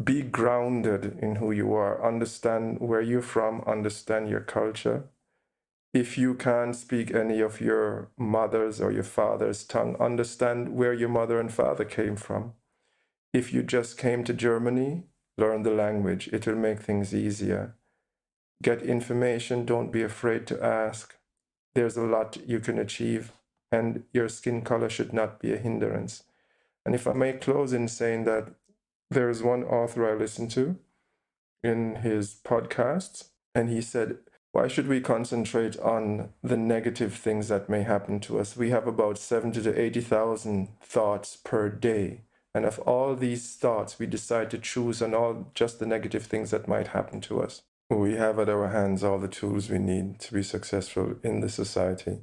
Be grounded in who you are. Understand where you're from, understand your culture. If you can't speak any of your mother's or your father's tongue, understand where your mother and father came from. If you just came to Germany, learn the language. It will make things easier. Get information. Don't be afraid to ask. There's a lot you can achieve, and your skin color should not be a hindrance. And if I may close in saying that there's one author I listen to in his podcasts, and he said, why should we concentrate on the negative things that may happen to us? We have about 70 to 80,000 thoughts per day. And of all these thoughts, we decide to choose on all just the negative things that might happen to us. We have at our hands all the tools we need to be successful in this society.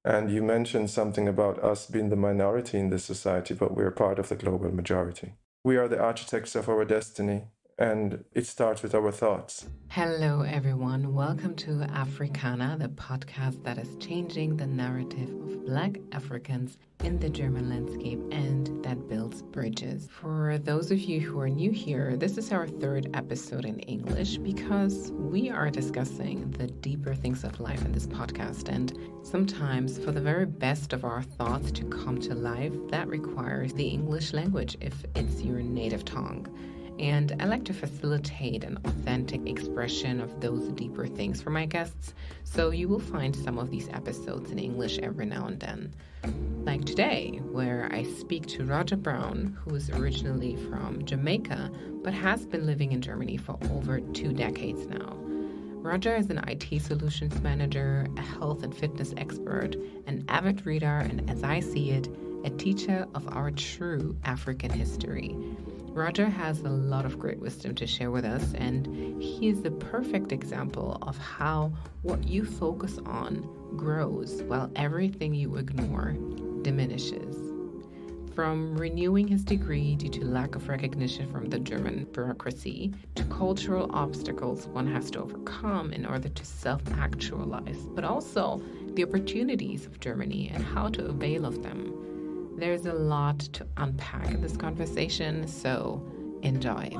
And you mentioned something about us being the minority in this society, but we're part of the global majority. We are the architects of our destiny, and it starts with our thoughts. Hello, everyone. Welcome to Africana, the podcast that is changing the narrative of Black Africans in the German landscape and that builds bridges. For those of you who are new here, this is our third episode in English because we are discussing the deeper things of life in this podcast. And sometimes, for the very best of our thoughts to come to life, that requires the English language if it's your native tongue. And I like to facilitate an authentic expression of those deeper things for my guests, so you will find some of these episodes in English every now and then. Like today, where I speak to Roger Brown, who is originally from Jamaica, but has been living in Germany for over 2 decades now. Roger is an IT solutions manager, a health and fitness expert, an avid reader, and as I see it, a teacher of our true African history. Roger has a lot of great wisdom to share with us, and he is the perfect example of how what you focus on grows while everything you ignore diminishes. From renewing his degree due to lack of recognition from the German bureaucracy to cultural obstacles one has to overcome in order to self-actualize, but also the opportunities of Germany and how to avail of them. There's a lot to unpack in this conversation, so enjoy.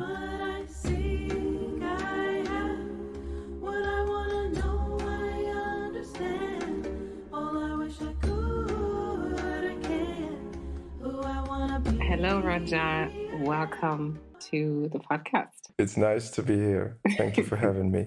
Hello, Raja. Welcome to the podcast. It's nice to be here. Thank you for having me.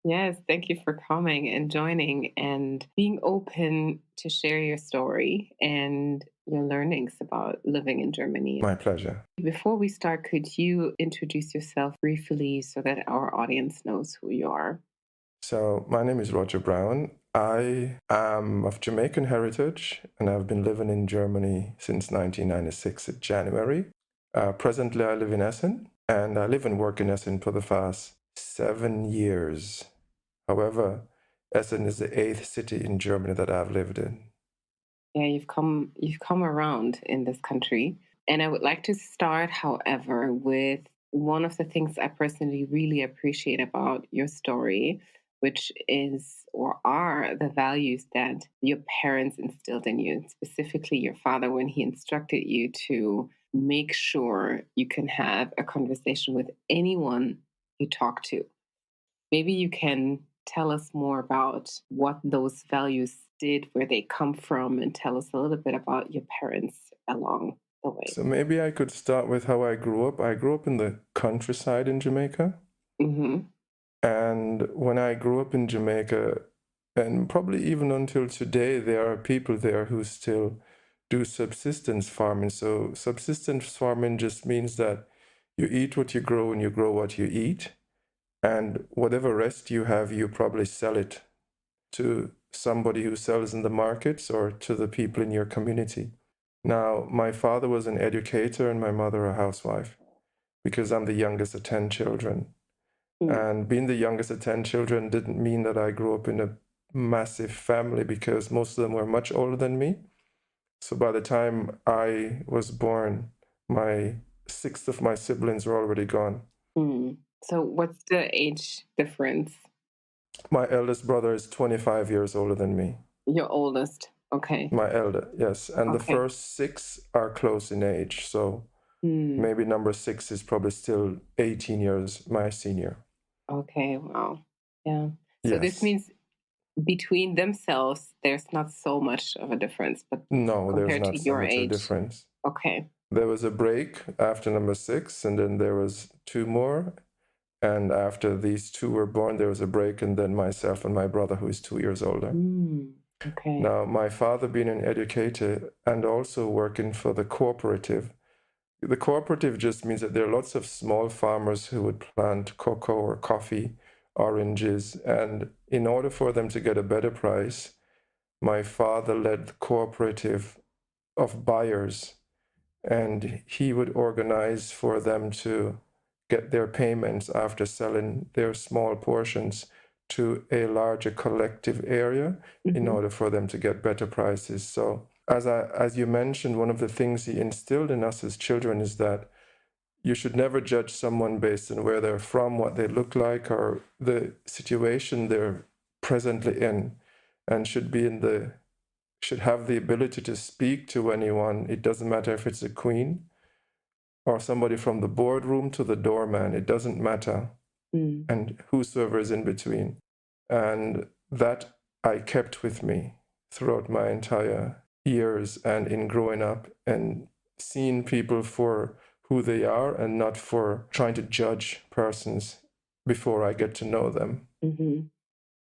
Yes, thank you for coming and joining and being open to share your story and your learnings about living in Germany. My pleasure. Before we start, could you introduce yourself briefly so that our audience knows who you are? So, my name is Roger Brown. I am of Jamaican heritage, and I've been living in Germany since 1996 in January. Presently, I live in Essen, and I live and work in Essen for the past 7 years. However, Essen is the 8th city in Germany that I've lived in. Yeah, you've come around in this country. And I would like to start, however, with one of the things I personally really appreciate about your story, which is or are the values that your parents instilled in you, specifically your father when he instructed you to make sure you can have a conversation with anyone you talk to. Maybe you can tell us more about what those values did, where they come from, and tell us a little bit about your parents along the way. So maybe I could start with how I grew up. I grew up in the countryside in Jamaica. Mm-hmm. And when I grew up in Jamaica, and probably even until today, there are people there who still do subsistence farming. So subsistence farming just means that you eat what you grow and you grow what you eat. And whatever rest you have, you probably sell it to somebody who sells in the markets or to the people in your community. Now, my father was an educator and my mother a housewife because I'm the youngest of 10 children. And being the youngest of 10 children didn't mean that I grew up in a massive family because most of them were much older than me. So by the time I was born, 6 of my siblings were already gone. So what's the age difference? My eldest brother is 25 years older than me. Your oldest, okay. My elder, yes. And the first 6 are close in age. So Maybe number 6 is probably still 18 years my senior. Okay, wow. Yeah. So this Yes. means between themselves, there's not so much of a difference, but No, there's compared to not so your much of a age, difference. okay. There was a break after number 6, and then there was 2 more. And after these 2 were born, there was a break, and then myself and my brother, who is 2 years older. Okay. Now, my father being an educator and also working for the cooperative just means that there are lots of small farmers who would plant cocoa or coffee, oranges, and in order for them to get a better price, my father led the cooperative of buyers, and he would organize for them to get their payments after selling their small portions to a larger collective area in order for them to get better prices. So as you mentioned, one of the things he instilled in us as children is that you should never judge someone based on where they're from, what they look like, or the situation they're presently in, and should have the ability to speak to anyone. It doesn't matter if it's a queen or somebody from the boardroom to the doorman. It doesn't matter, and whosoever is in between. And that I kept with me throughout my entire years and in growing up, and seeing people for who they are and not for trying to judge persons before I get to know them.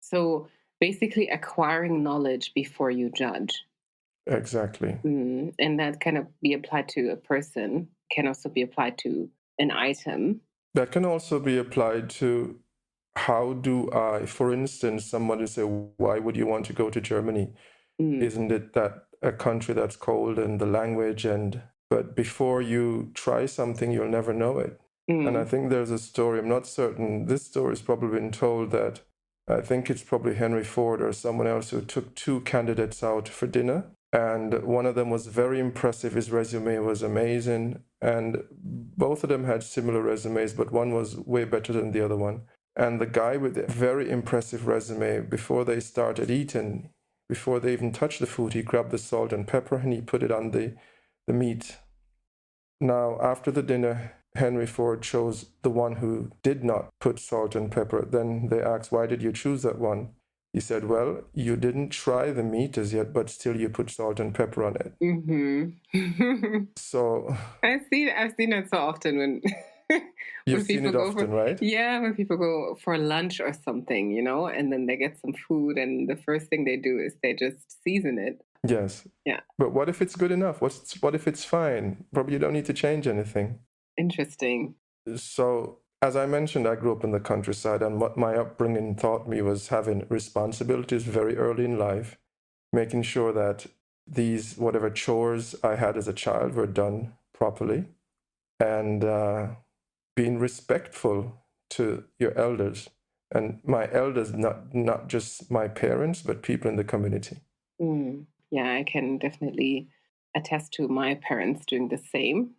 So basically acquiring knowledge before you judge. Exactly. And that can be applied to a person, can also be applied to an item. That can also be applied to how do I, for instance, somebody say, why would you want to go to Germany? Isn't it that a country that's cold and the language but before you try something, you'll never know it. And I think there's a story, I'm not certain, this story's probably been told, that I think it's probably Henry Ford or someone else who took 2 candidates out for dinner. And one of them was very impressive. His resume was amazing. And both of them had similar resumes, but one was way better than the other one. And the guy with the very impressive resume, before they started eating, before they even touched the food, he grabbed the salt and pepper and he put it on the meat. Now, after the dinner, Henry Ford chose the one who did not put salt and pepper. Then they asked, why did you choose that one? He said, well, you didn't try the meat as yet, but still you put salt and pepper on it. So I've seen it so often when you've seen it often, right? Yeah, when people go for lunch or something, and then they get some food, and the first thing they do is they just season it. Yes. Yeah. But what if it's good enough? What if it's fine? Probably you don't need to change anything. Interesting. So, as I mentioned, I grew up in the countryside, and what my upbringing taught me was having responsibilities very early in life, making sure that these, whatever chores I had as a child, were done properly, and being respectful to your elders. And my elders, not just my parents, but people in the community. Yeah, I can definitely attest to my parents doing the same,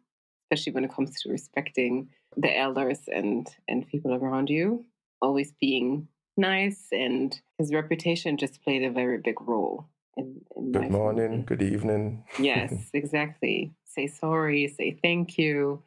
especially when it comes to respecting the elders and people around you, always being nice, and his reputation just played a very big role in my Good morning, family. good evening. Yes, exactly. Say sorry, say thank you.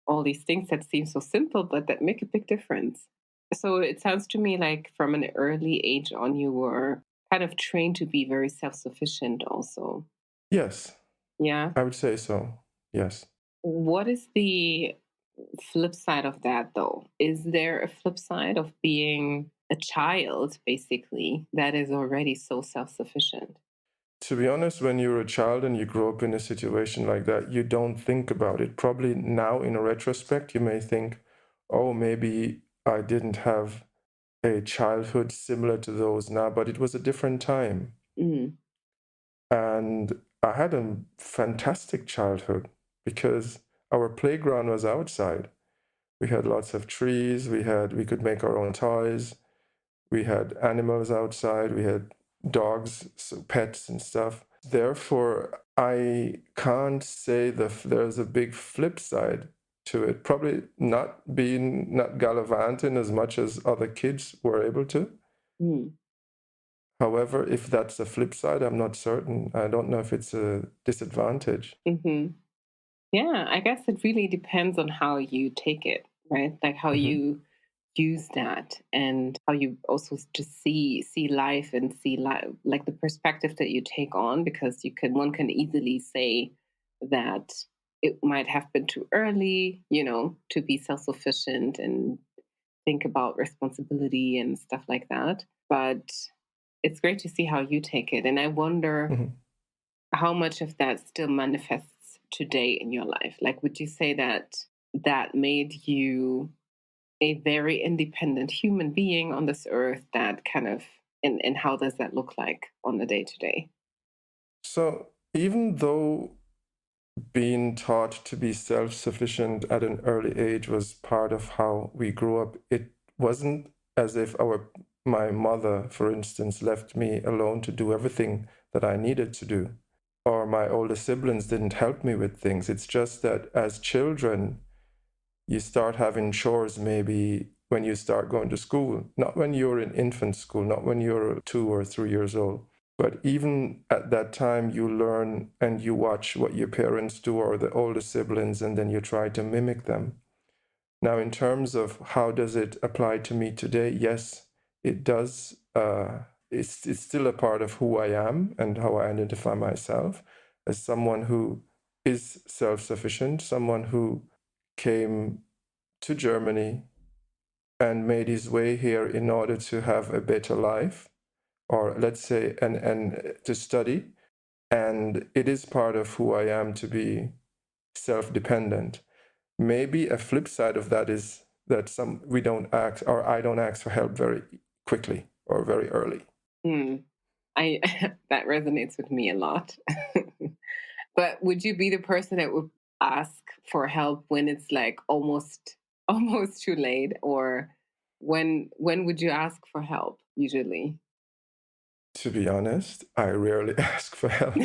All these things that seem so simple, but that make a big difference. So it sounds to me like from an early age on, you were kind of trained to be very self sufficient, also. Yes, Yeah. I would say so. Yes. What is the flip side of that, though? Is there a flip side of being a child, basically, that is already so self sufficient? To be honest, when you're a child and you grow up in a situation like that, you don't think about it. Probably now, in retrospect, you may think, oh, maybe I didn't have a childhood similar to those now, but it was a different time. And I had a fantastic childhood because our playground was outside. We had lots of trees, we could make our own toys, we had animals outside, we had dogs, so pets and stuff. Therefore, I can't say there's a big flip side to it. Probably not gallivanting as much as other kids were able to. However, if that's the flip side, I'm not certain. I don't know if it's a disadvantage. Yeah, I guess it really depends on how you take it, right? Like how Hmm. you use that and how you also just see life and see life, like the perspective that you take on, because one can easily say that it might have been too early, to be self-sufficient and think about responsibility and stuff like that. But it's great to see how you take it. And I wonder Hmm. how much of that still manifests today in your life. Like, would you say that that made you a very independent human being on this earth, that kind of, and how does that look like on the day to day? So even though being taught to be self-sufficient at an early age was part of how we grew up, it wasn't as if my mother, for instance, left me alone to do everything that I needed to do, or my older siblings didn't help me with things. It's just that as children, you start having chores maybe when you start going to school, not when you're in infant school, not when you're 2 or 3 years old. But even at that time, you learn and you watch what your parents do or the older siblings, and then you try to mimic them. Now, in terms of how does it apply to me today, yes, it does. It's still a part of who I am and how I identify myself as someone who is self-sufficient, someone who came to Germany and made his way here in order to have a better life, or let's say, and to study. And it is part of who I am to be self-dependent. Maybe a flip side of that is that we don't ask, or I don't ask for help very quickly or very early. Hmm. I that resonates with me a lot. But would you be the person that would ask for help when it's like almost almost too late, or when would you ask for help usually? To be honest, I rarely ask for help.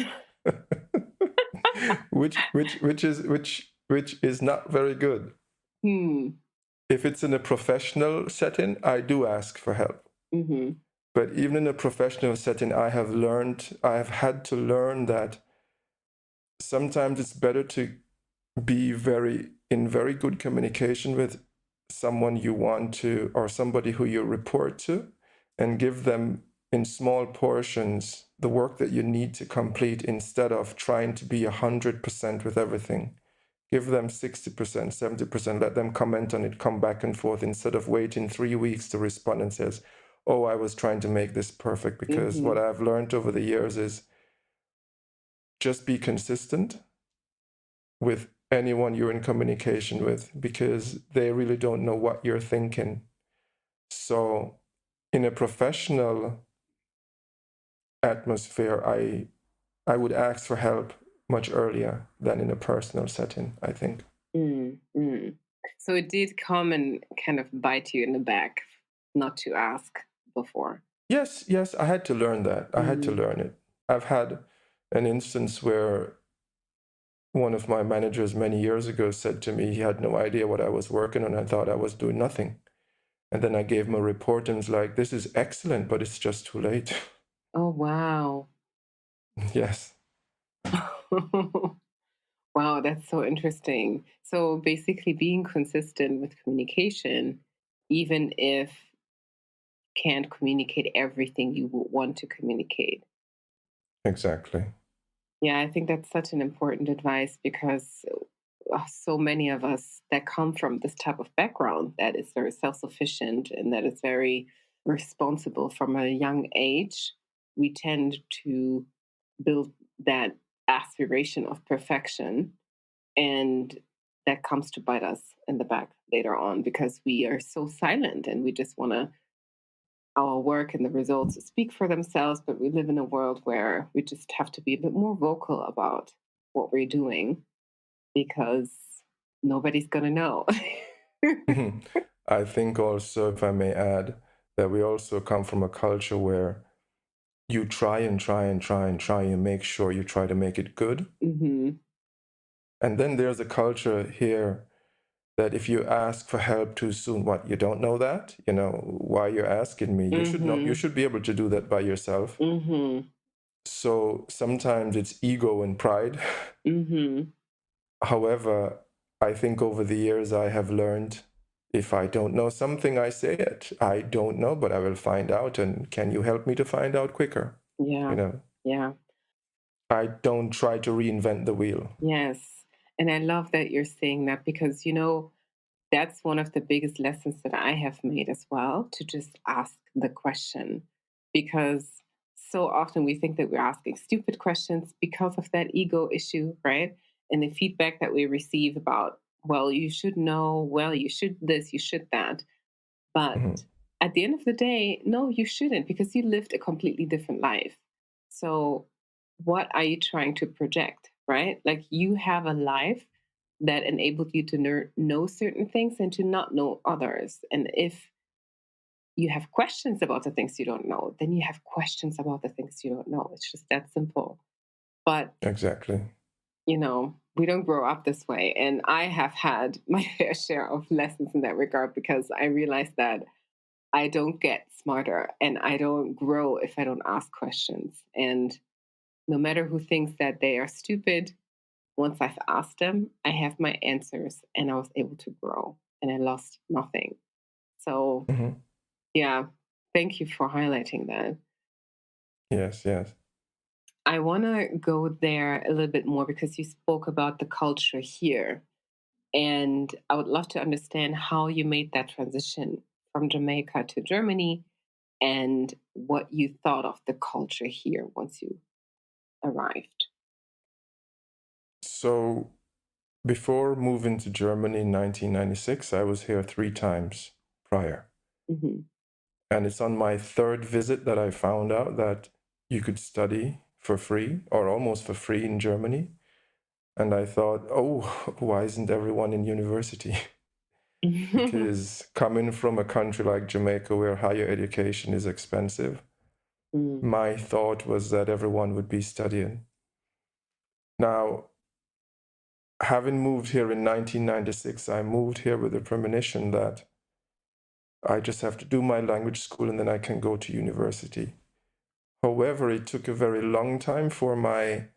Which is not very good. Hmm. If it's in a professional setting, I do ask for help. Mm-hmm. But even in a professional setting, I have had to learn that sometimes it's better to be in very good communication with someone you want to, or somebody who you report to, and give them in small portions the work that you need to complete instead of trying to be 100% with everything. Give them 60%, 70%, let them comment on it, come back and forth instead of waiting 3 weeks to respond and says, oh, I was trying to make this perfect. Because Mm-hmm. what I've learned over the years is just be consistent with anyone you're in communication with, because they really don't know what you're thinking. So in a professional atmosphere, I would ask for help much earlier than in a personal setting, I think. Mm-hmm. So it did come and kind of bite you in the back not to ask before. Yes, yes, I had to learn that. I had to Mm. learn it. I've had an instance where one of my managers many years ago said to me he had no idea what I was working on. I thought I was doing nothing. And then I gave him a report and was like, this is excellent, but it's just too late. Oh, wow. Yes, Wow, that's so interesting. So basically, being consistent with communication, even if can't communicate everything you would want to communicate. exactly. Yeah, I think that's such an important advice, because so many of us that come from this type of background that is very self sufficient and that is very responsible from a young age, we tend to build that aspiration of perfection. And that comes to bite us in the back later on, because we are so silent and we just want to our work and the results speak for themselves. But we live in a world where we just have to be a bit more vocal about what we're doing, because nobody's going to know. I think also, if I may add, that we also come from a culture where you try and try and try and try and make sure you try to make it good. Mm-hmm. And then there's a culture here that if you ask for help too soon, what, you don't know that? Why you're asking me? You should know, you Mm-hmm. should be able to do that by yourself. Mm-hmm. So sometimes it's ego and pride Mm-hmm. However, I think over the years I have learned if I don't know something, I say it. I don't know, but I will find out. And can you help me to find out quicker? Yeah. Yeah. I don't try to reinvent the wheel. Yes. And I love that you're saying that because, that's one of the biggest lessons that I have made as well, to just ask the question. Because so often we think that we're asking stupid questions because of that ego issue, right? And the feedback that we receive about, well, you should know, well, you should this, you should that. But Mhm. at the end of the day, no, you shouldn't, because you lived a completely different life. So, what are you trying to project, right? Like, you have a life that enabled you to know certain things and to not know others. And if you have questions about the things you don't know, then you have questions about the things you don't know. It's just that simple. But, Exactly. we don't grow up this way. And I have had my fair share of lessons in that regard, because I realized that I don't get smarter and I don't grow if I don't ask questions. And no matter who thinks that they are stupid, once I've asked them, I have my answers and I was able to grow and I lost nothing. So, Mhm. yeah, thank you for highlighting that. Yes, yes. I want to go there a little bit more because you spoke about the culture here. And I would love to understand how you made that transition from Jamaica to Germany and what you thought of the culture here once you arrived. So before moving to Germany in 1996, I was here 3 times prior. Hmm. And it's on my third visit that I found out that you could study for free or almost for free in Germany. And I thought, oh, why isn't everyone in university? Because coming from a country like Jamaica where higher education is expensive, Mm. my thought was that everyone would be studying. Now, having moved here in 1996, I moved here with a premonition that I just have to do my language school and then I can go to university. However, it took a very long time for my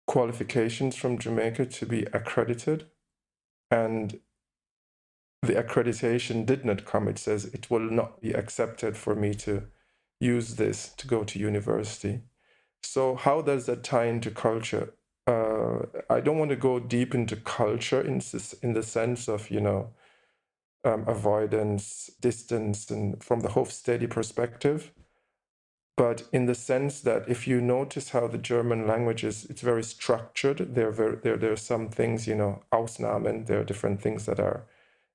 qualifications from Jamaica to be accredited, and the accreditation did not come. It says it will not be accepted for me to use this to go to university. So, how does that tie into culture? I don't want to go deep into culture in the sense of, avoidance, distance, and from the Hofstede perspective. But in the sense that if you notice how the German language is, it's very structured. There are some things, Ausnahmen, there are different things that are.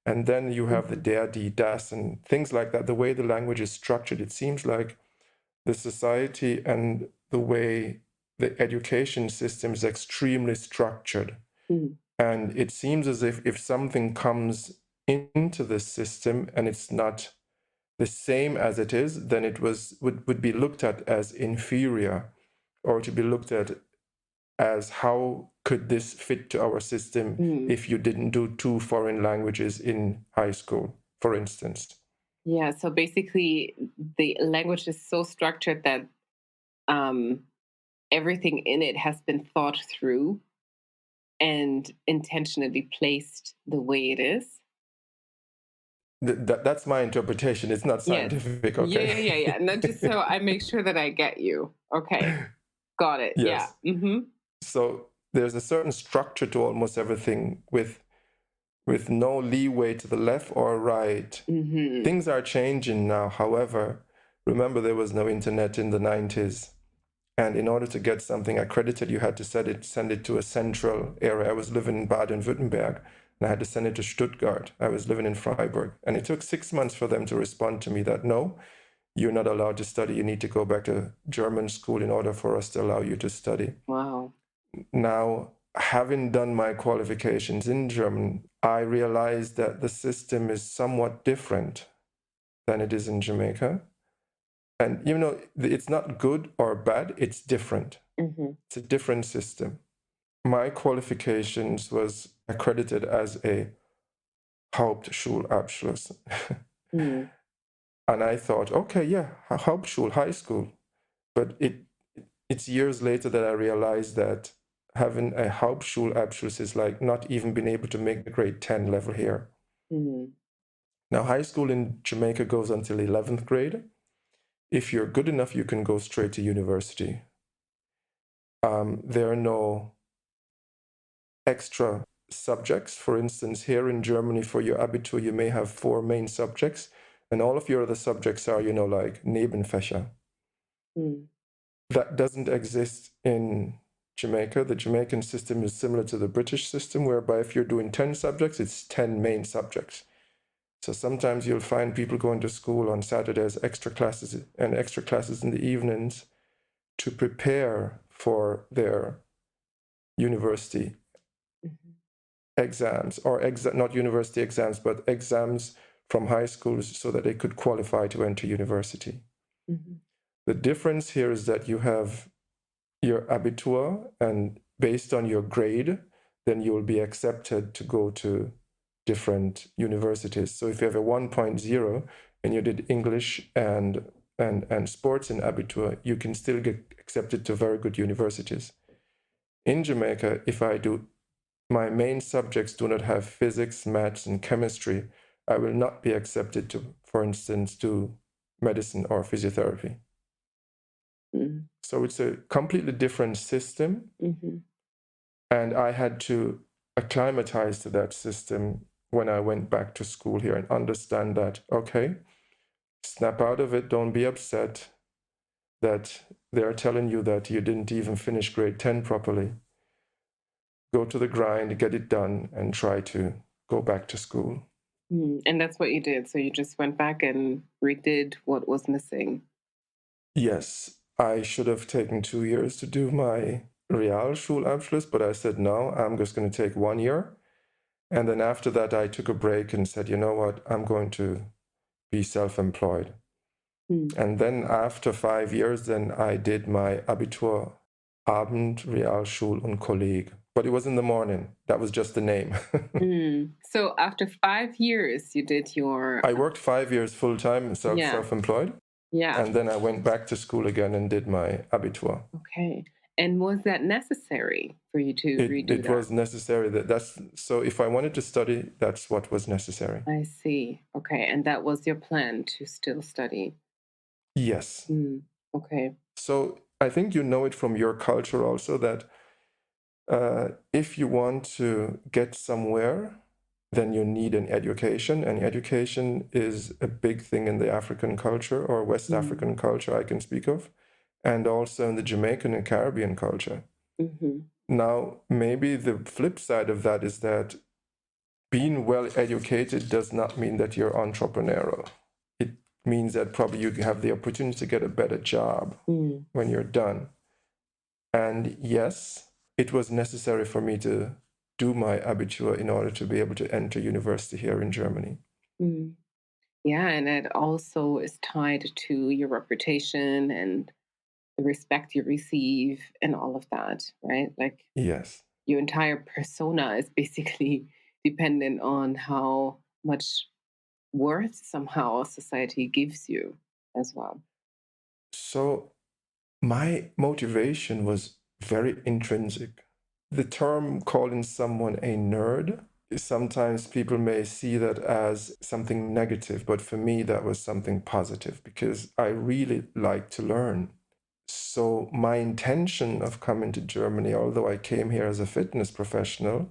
And then you have the Mhm. der, die, das, and things like that. The way the language is structured, it seems like the society and the way the education system is extremely structured. Mm. And it seems as if something comes into the system and it's not the same as it is, then it would be looked at as inferior, or to be looked at as how could this fit to our system Mm. if you didn't do 2 foreign languages in high school, for instance. Yeah, so basically, the language is so structured that um, everything in it has been thought through and intentionally placed the way it is. That's my interpretation. It's not Yes. scientific, Yeah, okay? yeah, yeah, yeah. Not just so I make sure that I get you. Okay. Got it. Yeah. Yes. Mm-hmm. So there's a certain structure to almost everything with no leeway to the left or right. Mm-hmm. Things are changing now. However, remember there was no internet in the 90s. And in order to get something accredited, you had to send it to a central area. I was living in Baden-Württemberg, and I had to send it to Stuttgart. I was living in Freiburg. And it took 6 months for them to respond to me that, no, you're not allowed to study. You need to go back to German school in order for us to allow you to study. Wow. Now, having done my qualifications in German, I realized that the system is somewhat different than it is in Jamaica. And it's not good or bad, it's different. Mm-hmm. It's a different system. My qualifications was accredited as a Hauptschulabschluss. Mm. And I thought, okay, yeah, Hauptschul, high school. But it's years later that I realized that having a Hauptschulabschluss is like not even being able to make the grade 10 level here. Mm. Now, high school in Jamaica goes until 11th grade. If you're good enough, you can go straight to university. There are no extra subjects. For instance, here in Germany, for your Abitur, you may have 4 main subjects, and all of your other subjects are, like Nebenfächer. Mm. That doesn't exist in Jamaica. The Jamaican system is similar to the British system, whereby if you're doing 10 subjects, it's 10 main subjects. So sometimes you'll find people going to school on Saturdays, extra classes in the evenings to prepare for their university Mm-hmm. exams, or not university exams, but exams from high schools so that they could qualify to enter university. Mm-hmm. The difference here is that you have your Abitur, and based on your grade, then you will be accepted to go to different universities. So if you have a 1.0 and you did English and sports in Abitur, you can still get accepted to very good universities. In Jamaica, if my main subjects do not have physics, maths, and chemistry, I will not be accepted to, for instance, do medicine or physiotherapy. Mm-hmm. So it's a completely different system. Mm-hmm. And I had to acclimatize to that system when I went back to school here and understand that, okay, snap out of it, don't be upset that they're telling you that you didn't even finish grade 10 properly. Go to the grind, get it done, and try to go back to school. And that's what you did. So you just went back and redid what was missing. Yes, I should have taken 2 years to do my Realschulabschluss, but I said, no, I'm just going to take 1 year. And then after that, I took a break and said, you know what, I'm going to be self-employed. And then after 5 years, then I did my Abitur Abend, Realschul und Kolleg. But it was in the morning. That was just the name. So after 5 years, you did your... I worked 5 years full-time, self-employed. Yeah. And then I went back to school again and did my Abitur. Okay. And was that necessary for you to redo that? It was necessary. So if I wanted to study, that's what was necessary. I see. Okay. And that was your plan, to still study? Yes. Okay. So I think you know it from your culture also that if you want to get somewhere, then you need an education. And education is a big thing in the African culture, or West African culture I can speak of, and also in the Jamaican and Caribbean culture. Now, maybe the flip side of that is that being well educated does not mean that you're entrepreneurial. It means that probably you have the opportunity to get a better job when you're done. And yes, it was necessary for me to do my Abitur in order to be able to enter university here in Germany. Yeah, and it also is tied to your reputation and the respect you receive and all of that, right? Like, yes, your entire persona is basically dependent on how much worth somehow society gives you as well. So my motivation was very intrinsic. The term calling someone a nerd, sometimes people may see that as something negative, but for me, that was something positive because I really like to learn. So my intention of coming to Germany, although I came here as a fitness professional,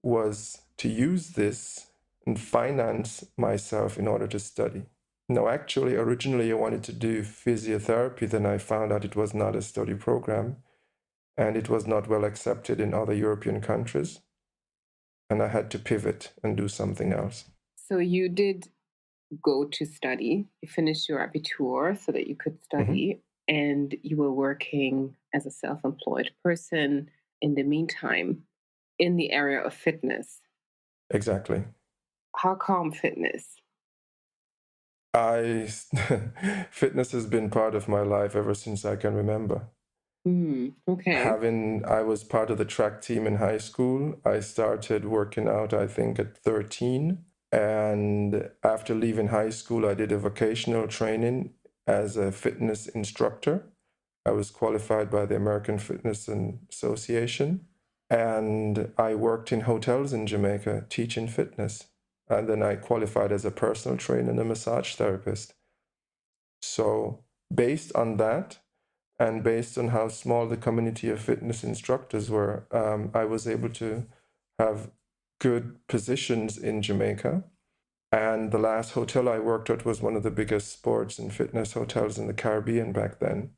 was to use this and finance myself in order to study. No, actually, originally I wanted to do physiotherapy. Then I found out it was not a study program and it was not well accepted in other European countries. And I had to pivot and do something else. So you did go to study. You finished your Abitur so that you could study, and you were working as a self-employed person in the meantime in the area of fitness. Exactly. How come fitness? Fitness has been part of my life ever since I can remember. Okay. I was part of the track team in high school. I started working out, I think, at 13. And after leaving high school, I did a vocational training as a fitness instructor. I was qualified by the American Fitness Association, and I worked in hotels in Jamaica teaching fitness. And then I qualified as a personal trainer and a massage therapist. So, based on that, and based on how small the community of fitness instructors were, I was able to have good positions in Jamaica. And the last hotel I worked at was one of the biggest sports and fitness hotels in the Caribbean back then.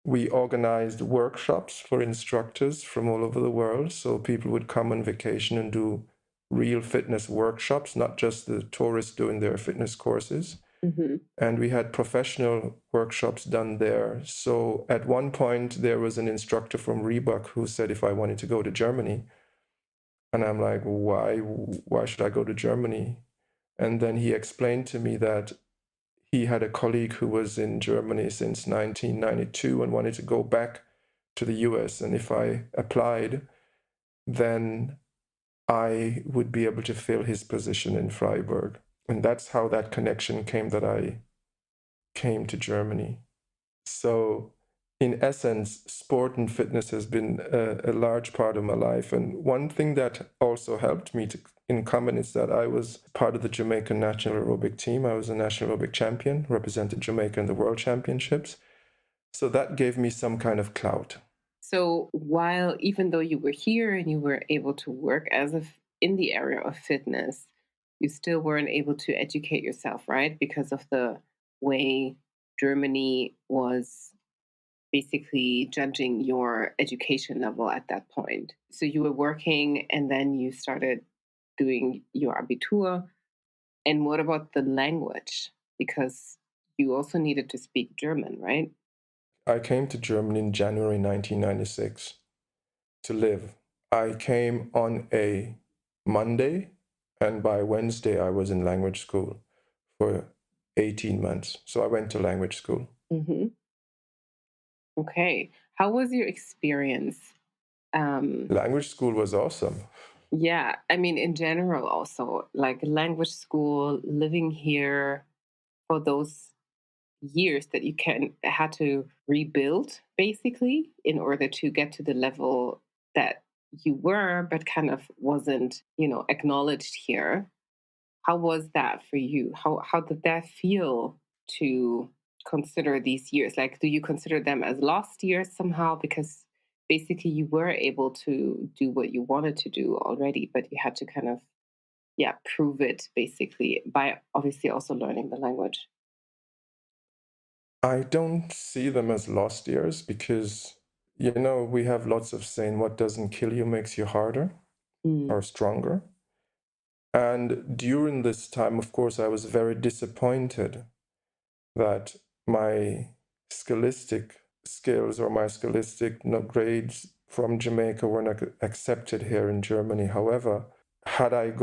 We organized workshops for instructors from all over the world. So people would come on vacation and do real fitness workshops, not just the tourists doing their fitness courses. Mm-hmm. And we had professional workshops done there. So at one point, there was an instructor from Reebok who said if I wanted to go to Germany. And I'm like, why should I go to Germany? And then he explained to me that he had a colleague who was in Germany since 1992 and wanted to go back to the US. And if I applied, then I would be able to fill his position in Freiburg. And that's how that connection came, that I came to Germany. So, in essence, sport and fitness has been a large part of my life. And one thing that also helped me in common is that I was part of the Jamaican national aerobic team. I was a national aerobic champion, represented Jamaica in the World Championships. So that gave me some kind of clout. So even though you were here and you were able to work in the area of fitness, you still weren't able to educate yourself, right? Because of the way Germany was basically judging your education level at that point. So you were working and then you started doing your Abitur. And what about the language? Because you also needed to speak German, right? I came to Germany in January 1996 to live. I came on a Monday, and by Wednesday, I was in language school for 18 months. So I went to language school. Mm-hmm. Okay. How was your experience? Language school was awesome. Yeah. I mean, in general, also, like language school, living here for those years that you had to rebuild basically in order to get to the level that you were, but kind of wasn't, acknowledged here. How was that for you? How did that feel to consider these years? Like, do you consider them as lost years somehow? Because basically you were able to do what you wanted to do already, but you had to kind of, yeah, prove it basically by obviously also learning the language. I don't see them as lost years because, we have lots of saying, what doesn't kill you makes you harder or stronger. And during this time, of course, I was very disappointed that my scholastic skills or my scholastic grades from Jamaica were not accepted here in Germany. However, had I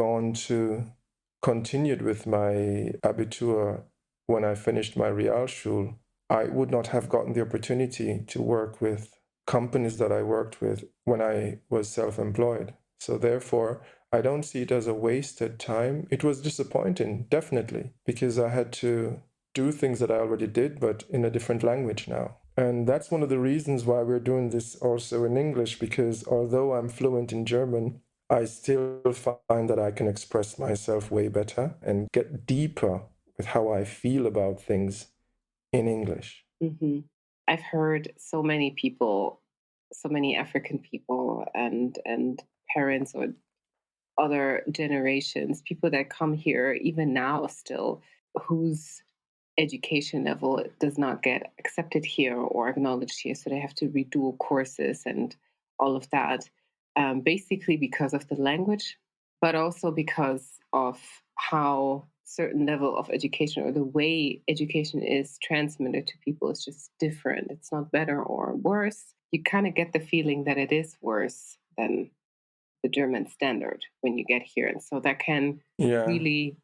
continued with my Abitur when I finished my Realschule, I would not have gotten the opportunity to work with companies that I worked with when I was self-employed. So therefore, I don't see it as a wasted time. It was disappointing, definitely, because I had to do things that I already did, but in a different language now. And that's one of the reasons why we're doing this also in English, because although I'm fluent in German, I still find that I can express myself way better and get deeper with how I feel about things in English. Mm-hmm. I've heard so many people, so many African people and parents or other generations, people that come here even now still, whose education level does not get accepted here or acknowledged here. So they have to redo courses and all of that, basically because of the language, but also because of how certain level of education or the way education is transmitted to people is just different. It's not better or worse. You kind of get the feeling that it is worse than the German standard when you get here. And so that can really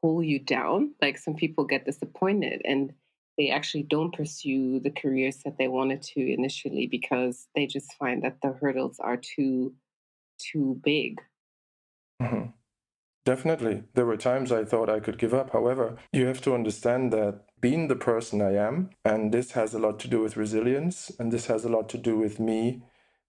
pull you down. Like some people get disappointed and they actually don't pursue the careers that they wanted to initially because they just find that the hurdles are too big. Mm-hmm. Definitely. There were times I thought I could give up. However, you have to understand that being the person I am, and this has a lot to do with resilience, and this has a lot to do with me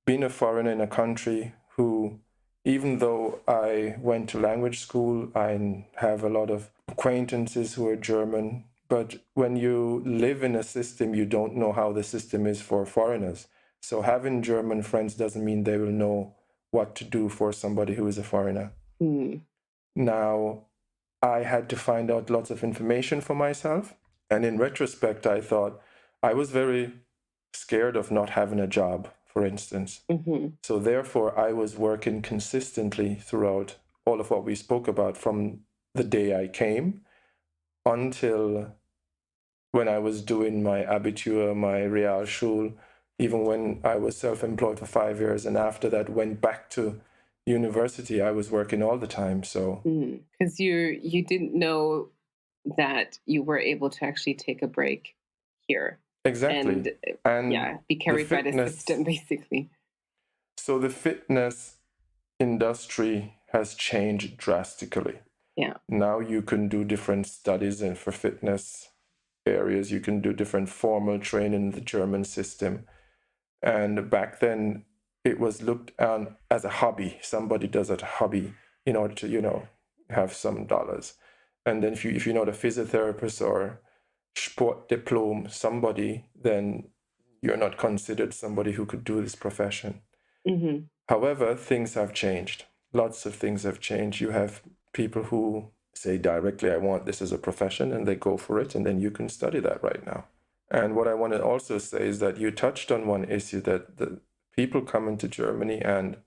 being a foreigner in a country who, even though I went to language school, I have a lot of acquaintances who are German. But when you live in a system, you don't know how the system is for foreigners. So having German friends doesn't mean they will know what to do for somebody who is a foreigner. Mm. Now, I had to find out lots of information for myself. And in retrospect, I thought I was very scared of not having a job, for instance. Mm-hmm. So therefore, I was working consistently throughout all of what we spoke about from the day I came until when I was doing my Abitur, my Realschule, even when I was self-employed for 5 years. And after that, went back to university, I was working all the time. So Because you didn't know that you were able to actually take a break here exactly. and And yeah, be the carried by the system, fitness, basically. so the fitness industry has changed drastically. Yeah. Now you can do different studies and for fitness areas, you can do different formal training in the German system. And back then it was looked on as a hobby. Somebody does it a hobby in order to, have some dollars. And then if you know the physiotherapist or sport diploma somebody, then you're not considered somebody who could do this profession. Mm-hmm. However, things have changed. Lots of things have changed. You have people who say directly, I want this as a profession, and they go for it, and then you can study that right now. And what I want to also say is that you touched on one issue that the people coming to Germany and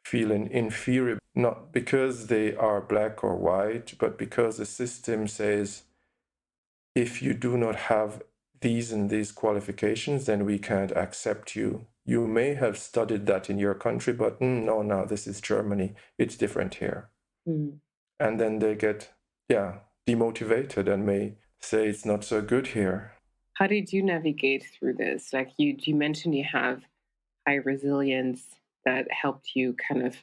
feeling inferior, not because they are black or white, but because the system says, if you do not have these and these qualifications, then we can't accept you. You may have studied that in your country, but no, this is Germany. It's different here. Mm. And then they get, demotivated and may say it's not so good here. How did you navigate through this? Like you mentioned you have high resilience that helped you kind of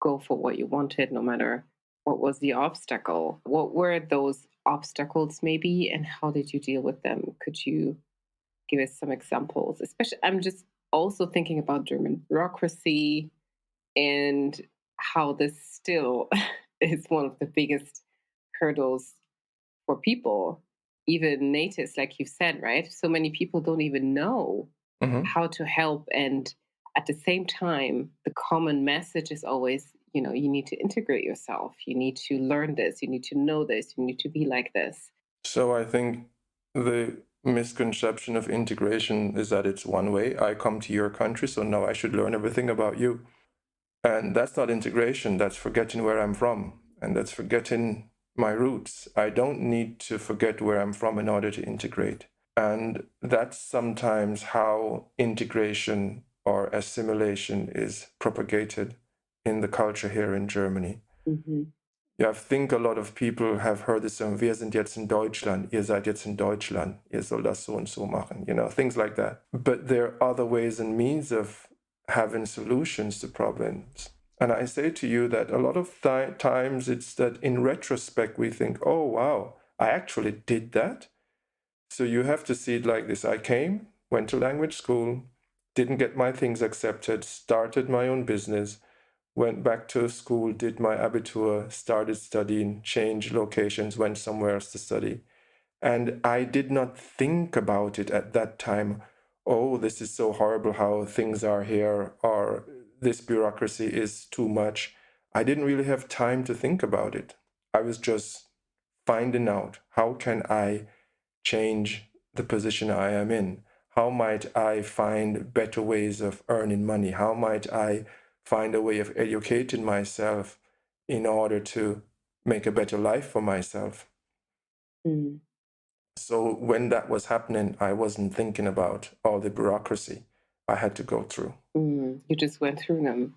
go for what you wanted, no matter what was the obstacle. What were those obstacles, maybe, and how did you deal with them? Could you give us some examples? Especially, I'm just also thinking about German bureaucracy and how this still is one of the biggest hurdles for people, even natives, like you said, right? So many people don't even know Mm-hmm. how to help. And at the same time, the common message is always, you need to integrate yourself. You need to learn this. You need to know this. You need to be like this. So I think the misconception of integration is that it's one way. I come to your country, so now I should learn everything about you. And that's not integration. That's forgetting where I'm from. And that's forgetting my roots. I don't need to forget where I'm from in order to integrate. And that's sometimes how integration or assimilation is propagated in the culture here in Germany. Mm-hmm. Ja, I think a lot of people have heard the song, wir sind jetzt in Deutschland, ihr seid jetzt in Deutschland, ihr sollt das so und so machen, things like that. But there are other ways and means of having solutions to problems. And I say to you that a lot of times it's that in retrospect we think, oh, wow, I actually did that. So you have to see it like this. I came, went to language school, didn't get my things accepted, started my own business, went back to school, did my Abitur, started studying, changed locations, went somewhere else to study. And I did not think about it at that time. Oh, this is so horrible how things are here, or this bureaucracy is too much. I didn't really have time to think about it. I was just finding out, how can I change the position I am in? How might I find better ways of earning money? How might I find a way of educating myself in order to make a better life for myself? Mm. So when that was happening, I wasn't thinking about all the bureaucracy I had to go through. You just went through them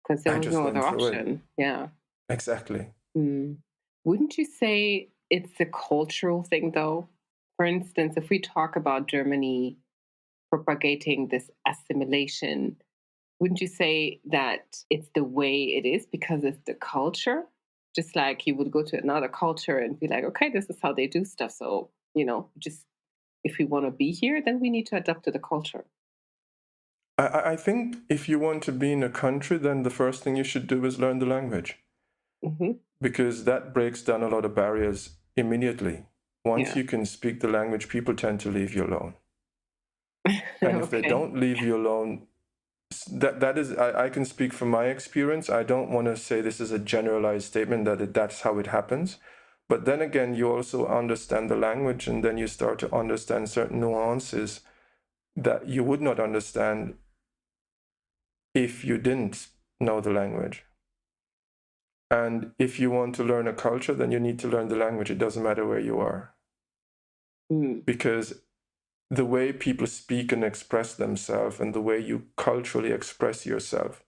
because there I was just no went other through it. option. Yeah. Exactly. Wouldn't you say it's a cultural thing, though? For instance, if we talk about Germany propagating this assimilation, wouldn't you say that it's the way it is because it's the culture? Just like you would go to another culture and be like, okay, this is how they do stuff. So, just if we want to be here, then we need to adapt to the culture. I think if you want to be in a country, then the first thing you should do is learn the language, Hmm. because that breaks down a lot of barriers immediately. Once Yeah. you can speak the language, people tend to leave you alone. And if they Okay. don't leave you alone, that is, I can speak from my experience. I don't want to say this is a generalized statement that that's how it happens. But then again, you also understand the language, and then you start to understand certain nuances that you would not understand if you didn't know the language. And if you want to learn a culture, then you need to learn the language. It doesn't matter where you are. Mm. Because the way people speak and express themselves and the way you culturally express yourself,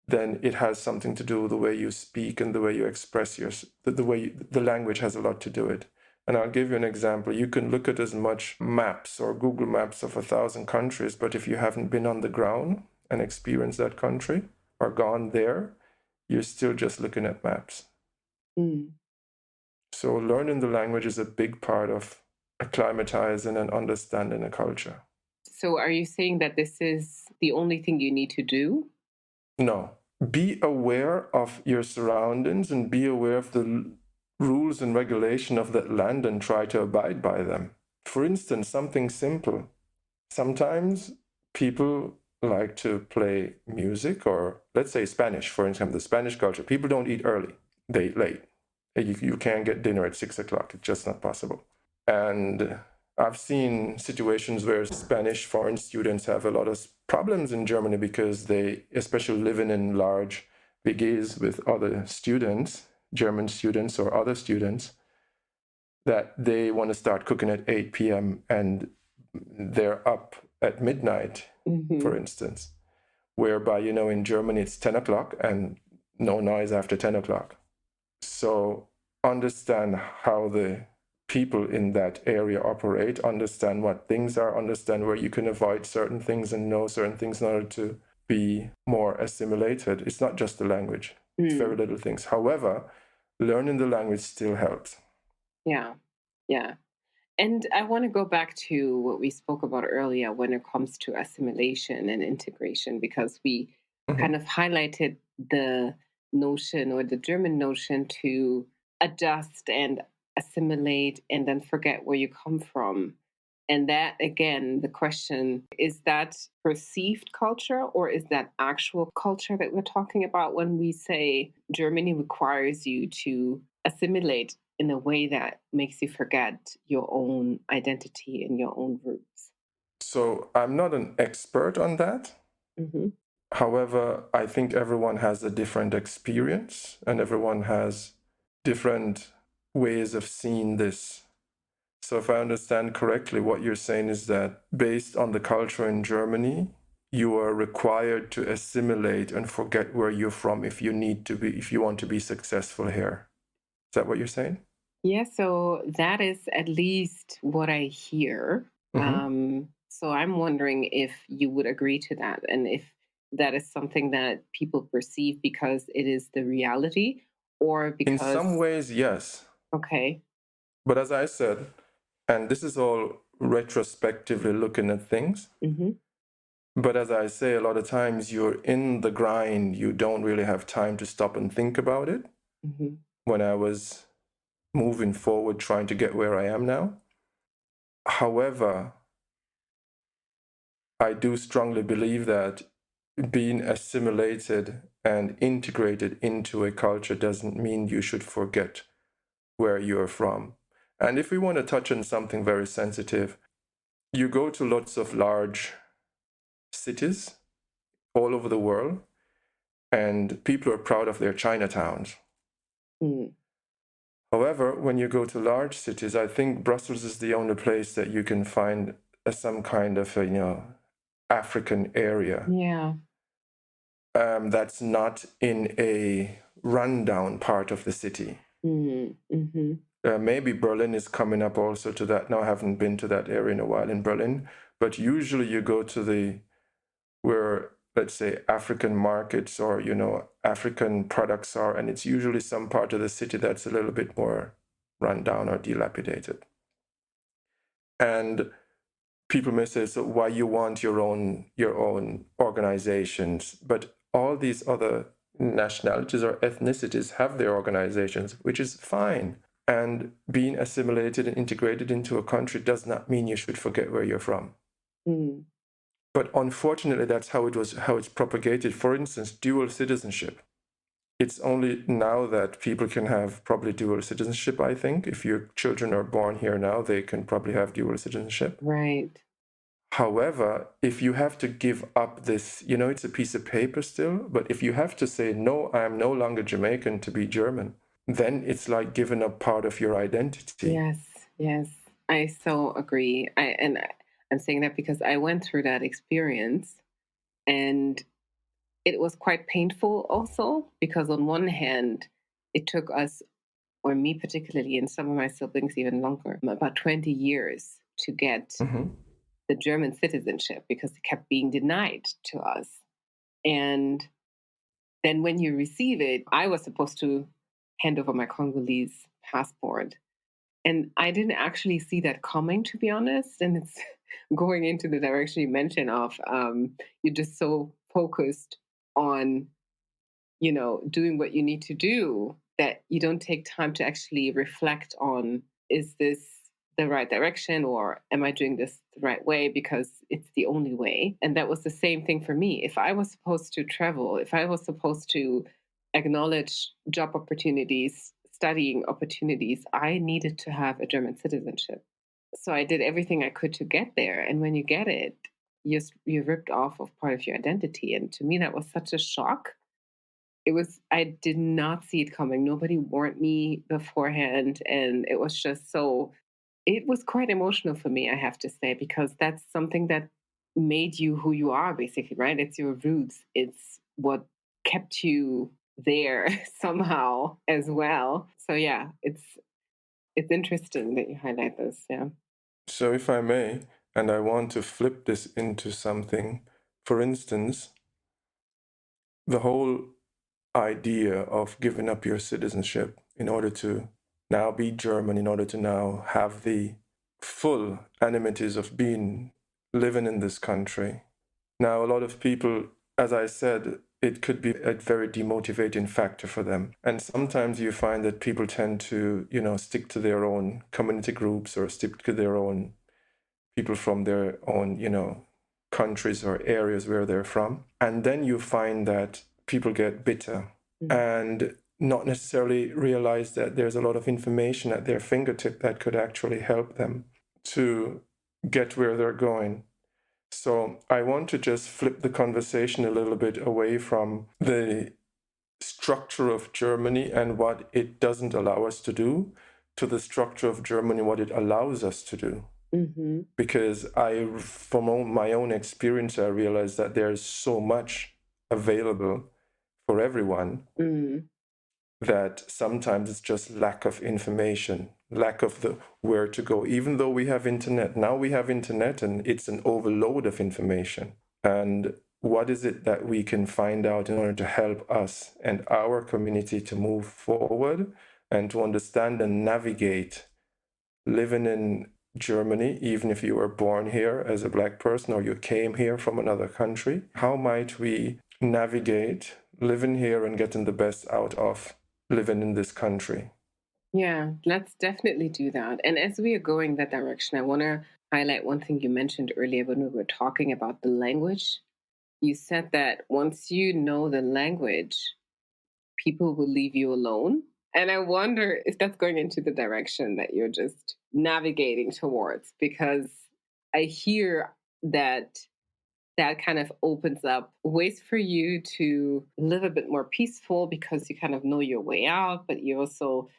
then it has something to do with the way you speak and the way you express the way the language has a lot to do with it. And I'll give you an example. You can look at as much maps or Google Maps of 1,000 countries, but if you haven't been on the ground and experienced that country or gone there, you're still just looking at maps. Mm. So learning the language is a big part of acclimatizing and understanding a culture. So, are you saying that this is the only thing you need to do? No. Be aware of your surroundings and be aware of the rules and regulation of that land and try to abide by them. For instance, something simple. Sometimes people like to play music, or let's say Spanish, for example, the Spanish culture. People don't eat early, they eat late. You can't get dinner at 6 o'clock. It's just not possible. And I've seen situations where Spanish foreign students have a lot of problems in Germany because they, especially living in large villages with other students, German students or other students, that they want to start cooking at 8 p.m. and they're up at midnight, Mm-hmm. for instance, whereby, in Germany it's 10 o'clock and no noise after 10 o'clock. So understand how the people in that area operate, understand what things are, understand where you can avoid certain things and know certain things in order to be more assimilated. It's not just the language, it's very Mm. little things. However, learning the language still helps. Yeah. Yeah. And I want to go back to what we spoke about earlier when it comes to assimilation and integration, because we kind Mhm. of highlighted the notion or the German notion to adjust and assimilate and then forget where you come from. And that, again, the question is that perceived culture or is that actual culture that we're talking about when we say Germany requires you to assimilate in a way that makes you forget your own identity and your own roots? So I'm not an expert on that. Hmm. However, I think everyone has a different experience and everyone has different ways of seeing this. So, if I understand correctly, what you're saying is that based on the culture in Germany, you are required to assimilate and forget where you're from if you want to be successful here. Is that what you're saying? Yeah, so that is at least what I hear. Mm-hmm. So I'm wondering if you would agree to that and if that is something that people perceive because it is the reality or In because, some ways, yes. okay. But as I said, and this is all retrospectively looking at things, Hmm. but as I say, a lot of times you're in the grind, you don't really have time to stop and think about it. Hmm. When I was moving forward, trying to get where I am now. However, I do strongly believe that being assimilated and integrated into a culture doesn't mean you should forget where you're from. And if we want to touch on something very sensitive, you go to lots of large cities all over the world, and people are proud of their Chinatowns. Mm. However, when you go to large cities, I think Brussels is the only place that you can find some kind of African area Yeah. that's not in a rundown part of the city. Mm-hmm. Maybe Berlin is coming up also to that. Now, I haven't been to that area in a while in Berlin, but usually you go to where let's say, African markets or, African products are, and it's usually some part of the city that's a little bit more run down or dilapidated. And people may say, so why you want your own organizations? But all these other nationalities or ethnicities have their organizations, which is fine. And being assimilated and integrated into a country does not mean you should forget where you're from. Mm. But unfortunately, that's how it's propagated. For instance, dual citizenship. It's only now that people can have probably dual citizenship, I think. If your children are born here now, they can probably have dual citizenship. Right. However, if you have to give up this, it's a piece of paper still, but if you have to say, no, I am no longer Jamaican to be German, then it's like giving up part of your identity. Yes. I so agree. I'm saying that because I went through that experience, and it was quite painful also, because on one hand, it took us, or me particularly, and some of my siblings even longer, about 20 years to get the German citizenship, because it kept being denied to us. And then when you receive it, I was supposed to hand over my Congolese passport. And I didn't actually see that coming, to be honest. And it's going into the direction you mentioned of you're just so focused on, doing what you need to do, that you don't take time to actually reflect on, is this the right direction, or am I doing this the right way because it's the only way? And that was the same thing for me. If I was supposed to travel, if I was supposed to acknowledge job opportunities, studying opportunities, I needed to have a German citizenship. So I did everything I could to get there. And when you get it, you're ripped off of part of your identity. And to me, that was such a shock. I did not see it coming. Nobody warned me beforehand. And it was just it was quite emotional for me, I have to say, because that's something that made you who you are, basically, right? It's your roots. It's what kept you there somehow as well. So yeah, it's interesting that you highlight this. Yeah. So if I may, and I want to flip this into something, for instance, the whole idea of giving up your citizenship in order to now be German, in order to now have the full amenities of living in this country. Now, a lot of people, as I said, it could be a very demotivating factor for them. And sometimes you find that people tend to, stick to their own community groups or stick to their own people from their own, countries or areas where they're from. And then you find that people get bitter and not necessarily realize that there's a lot of information at their fingertip that could actually help them to get where they're going. So I want to just flip the conversation a little bit away from the structure of Germany and what it doesn't allow us to do, to the structure of Germany, what it allows us to do. Mm-hmm. Because from my own experience, I realized that there's so much available for everyone that sometimes it's just lack of information, lack of the where to go. Even though we have internet, now we have internet and it's an overload of information. And what is it that we can find out in order to help us and our community to move forward and to understand and navigate living in Germany, even if you were born here as a Black person or you came here from another country? How might we navigate living here and getting the best out of living in this country? Yeah, let's definitely do that. And as we are going that direction, I want to highlight one thing you mentioned earlier when we were talking about the language. You said that once you know the language, people will leave you alone. And I wonder if that's going into the direction that you're just navigating towards, because I hear that kind of opens up ways for you to live a bit more peaceful, because you kind of know your way out, but you also,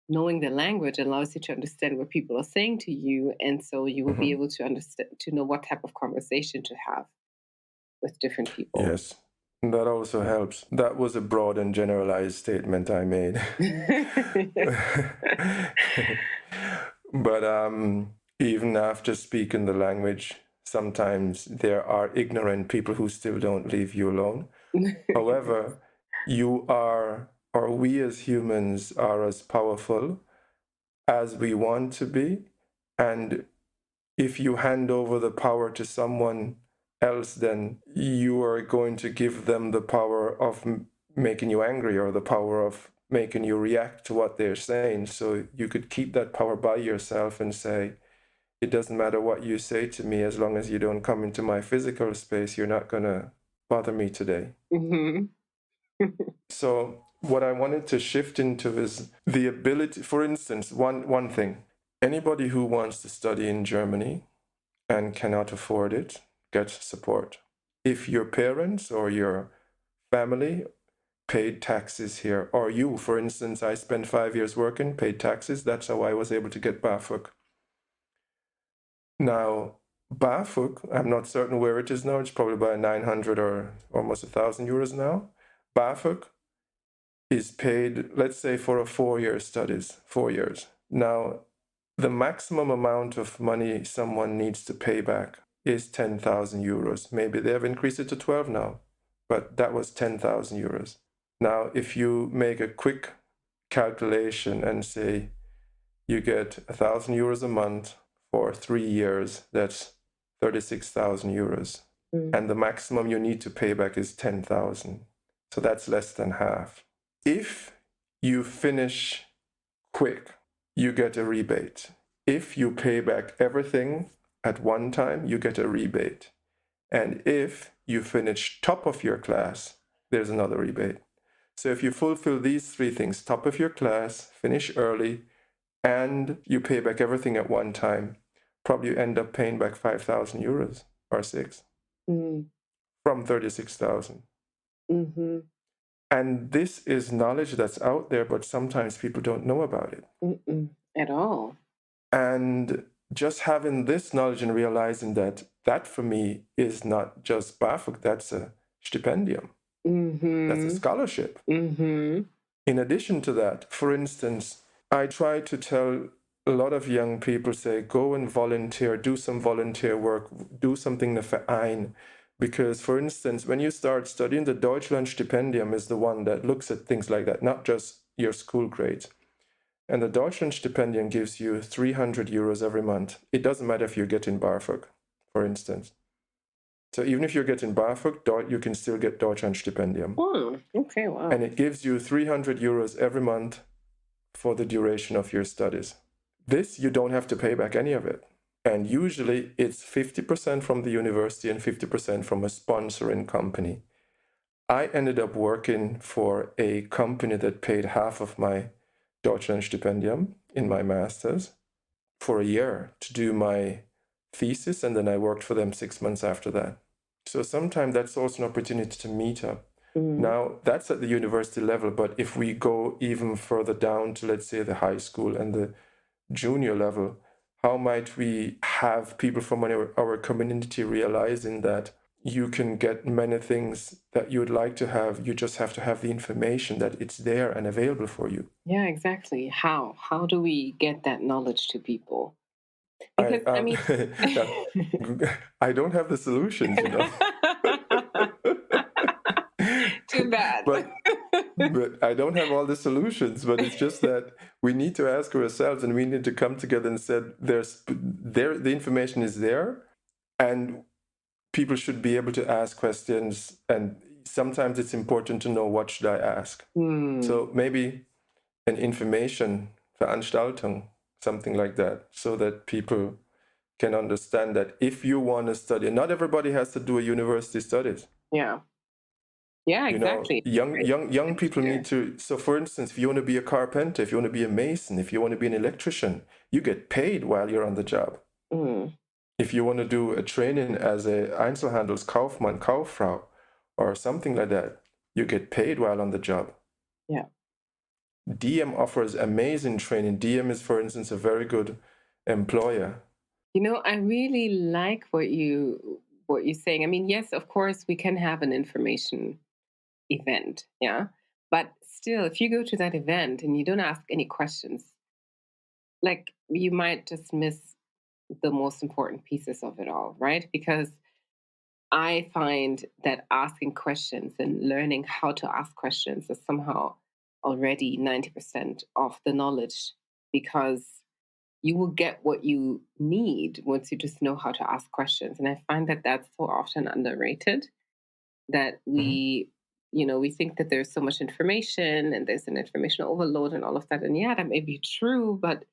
knowing the language allows you to understand what people are saying to you. And so you will be able to understand, to know what type of conversation to have with different people. Yes, that also helps. That was a broad and generalized statement I made. But even after speaking the language, sometimes there are ignorant people who still don't leave you alone. However, you are, or we as humans are as powerful as we want to be. And if you hand over the power to someone else, then you are going to give them the power of making you angry, or the power of making you react to what they're saying. So you could keep that power by yourself and say, it doesn't matter what you say to me, as long as you don't come into my physical space, you're not going to bother me today. Mm-hmm. So what I wanted to shift into is the ability, for instance, one thing. Anybody who wants to study in Germany and cannot afford it gets support. If your parents or your family paid taxes here, or you, for instance, I spent 5 years working, paid taxes, that's how I was able to get BAföG. Now, BAföG, I'm not certain where it is now, it's probably about 900 or almost 1,000 euros now. BAföG is paid, let's say, for a 4-year studies, 4 years. Now, the maximum amount of money someone needs to pay back is 10,000 euros. Maybe they have increased it to 12 now, but that was 10,000 euros. Now, if you make a quick calculation and say you get 1,000 euros a month for 3 years, that's 36,000 euros. And the maximum you need to pay back is 10,000. So that's less than half. If you finish quick, you get a rebate. If you pay back everything at one time, you get a rebate. And if you finish top of your class, there's another rebate. So if you fulfill these 3 things, top of your class, finish early, and you pay back everything at one time, probably you end up paying back 5,000 euros or 6 from 36,000. Mm-hmm. And this is knowledge that's out there, but sometimes people don't know about it. At all. And just having this knowledge and realizing that for me is not just BAföG, that's a stipendium. That's a scholarship. In addition to that, for instance, I try to tell a lot of young people, say, go and volunteer, do some volunteer work, do something in the Verein. Because, for instance, when you start studying, the Deutschlandstipendium is the one that looks at things like that, not just your school grades. And the Deutschlandstipendium gives you 300 euros every month. It doesn't matter if you're getting BAföG, for instance. So even if you're getting BAföG, you can still get Deutschlandstipendium. Oh, okay, wow. And it gives you 300 euros every month for the duration of your studies. This, you don't have to pay back any of it. And usually it's 50% from the university and 50% from a sponsoring company. I ended up working for a company that paid half of my Deutschlandstipendium in my master's for a year to do my thesis, and then I worked for them 6 months after that. So sometimes that's also an opportunity to meet up. Now, that's at the university level, but if we go even further down to, let's say, the high school and the junior level, how might we have people from our community realizing that you can get many things that you would like to have, you just have to have the information that it's there and available for you. Yeah, exactly. How do we get that knowledge to people? Because I mean, I don't have the solutions, you know. Too bad. But I don't have all the solutions, but it's just that we need to ask ourselves, and we need to come together and say, the information is there, and people should be able to ask questions, and sometimes it's important to know, what should I ask? So maybe an information Veranstaltung, something like that, so that people can understand that if you want to study, not everybody has to do a university studies. Yeah, exactly. You know, young people need to. So, for instance, if you want to be a carpenter, if you want to be a mason, if you want to be an electrician, you get paid while you're on the job. If you want to do a training as a Einzelhandelskaufmann, Kauffrau, or something like that, you get paid while on the job. Yeah. DM offers amazing training. DM is, for instance, a very good employer. You know, I really like what you're saying. I mean, yes, of course, we can have an information event, yeah, but still, if you go to that event and you don't ask any questions, like, you might just miss the most important pieces of it all, right? Because I find that asking questions and learning how to ask questions is somehow already 90% of the knowledge, because you will get what you need once you just know how to ask questions. And I find that that's so often underrated, that Mhm. we think that there's so much information and there's an information overload and all of that. And yeah, that may be true, but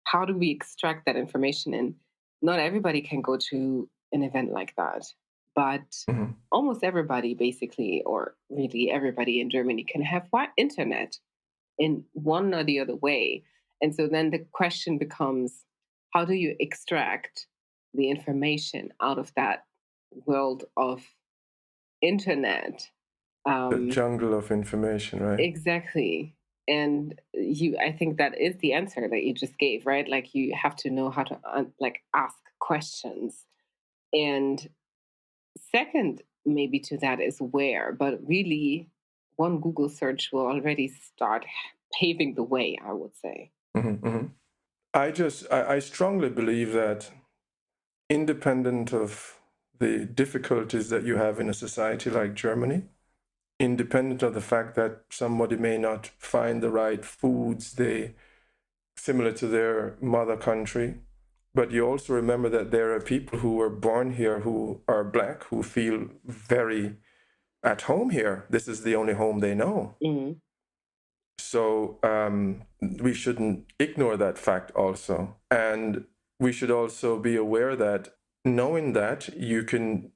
how do we extract that information? And not everybody can go to an event like that, but Mhm. almost everybody, basically, or really everybody in Germany, can have what internet in one or the other way. And so then the question becomes, how do you extract the information out of that world of internet? The um, jungle of information, right? exactly. And I think that is the answer that you just gave, right? Like, you have to know how to like ask questions. And second, maybe to that is where, but really, one Google search will already start paving the way, I would say. Mhm, mhm. I strongly believe that independent of the difficulties that you have in a society like Germany, independent of the fact that somebody may not find the right foods they similar to their mother country, but you also remember that there are people who were born here who are black who feel very at home here. This is the only home they know. Mm. So we shouldn't ignore that fact also. And we should also be aware that knowing that you can,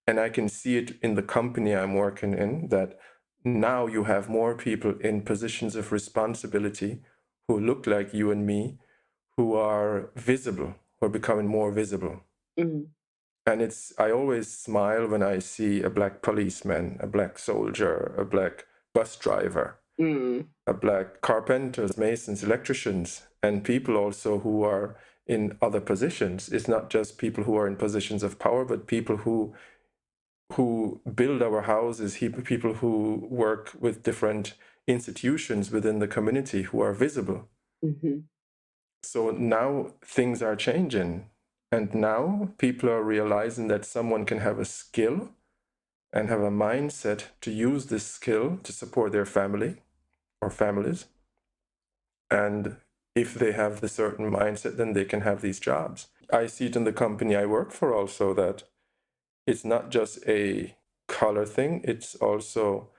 and I can see it in the company I'm working in, that now you have more people in positions of responsibility who look like you and me, who are visible, who are becoming more visible. Mm. And I always smile when I see a black policeman, a black soldier, a black bus driver, Mm. a black carpenters, masons, electricians, and people also who are in other positions. It's not just people who are in positions of power, but people who build our houses, people who work with different institutions within the community who are visible. Hmm. So now things are changing. And now people are realizing that someone can have a skill and have a mindset to use this skill to support their family or families. And if they have the certain mindset, then they can have these jobs. I see it in the company I work for also that it's not just a color thing, it's also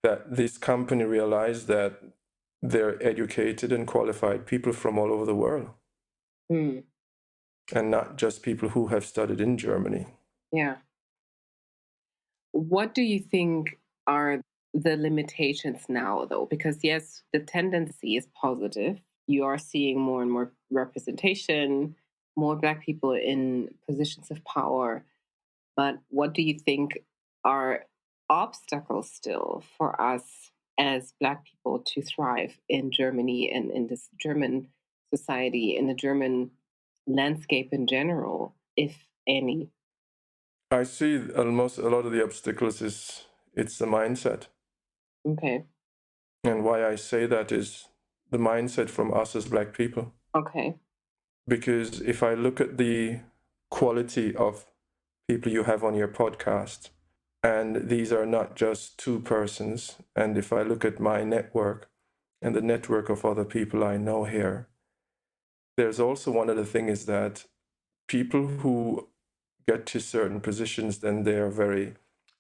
that this company realized that they're educated and qualified people from all over the world Mm. and not just people who have studied in Germany. Yeah. What do you think are the limitations now, though? Because, yes, the tendency is positive. You are seeing more and more representation, more Black people in positions of power. But what do you think are obstacles still for us as Black people to thrive in Germany and in this German society, in the German landscape in general, if any? I see almost a lot of the obstacles is it's the mindset. Okay. And why I say that is the mindset from us as black people. Okay. Because if I look at the quality of people you have on your podcast, and these are not just two persons, and if I look at my network and the network of other people I know here, there's also one other thing is that people who get to certain positions, then they're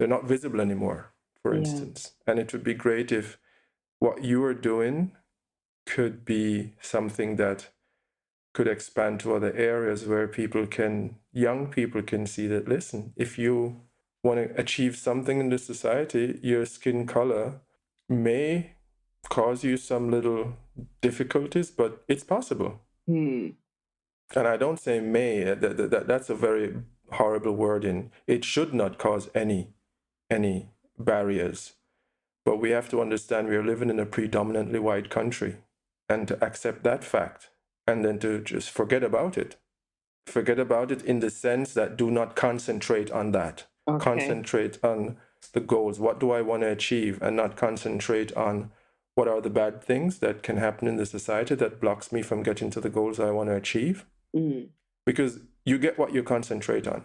not visible anymore, for Yeah. instance. And it would be great if what you are doing could be something that could expand to other areas where young people can see that, listen, if you want to achieve something in this society, your skin color may cause you some little difficulties, but it's possible. Hmm. And I don't say may, that's a very horrible word it should not cause any barriers. But we have to understand we are living in a predominantly white country and to accept that fact and then to just forget about it. Forget about it in the sense that do not concentrate on that. Okay. Concentrate on the goals. What do I want to achieve? And not concentrate on what are the bad things that can happen in the society that blocks me from getting to the goals I want to achieve. Mm. because you get what you concentrate on.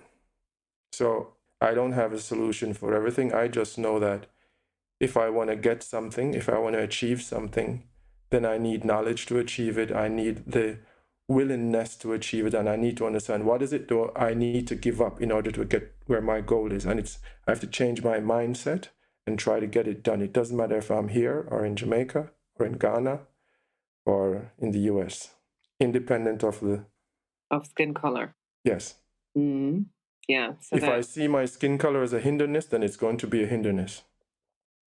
So I don't have a solution for everything. I just know that if I want to get something, if I want to achieve something, then I need knowledge to achieve it. I need the willingness to achieve it, and I need to understand what is it do I need to give up in order to get where my goal is. And I have to change my mindset and try to get it done. It doesn't matter if I'm here or in Jamaica or in Ghana or in the US, independent of skin color. Yes. Mm-hmm. Yeah. So if I see my skin color as a hindrance, then it's going to be a hindrance.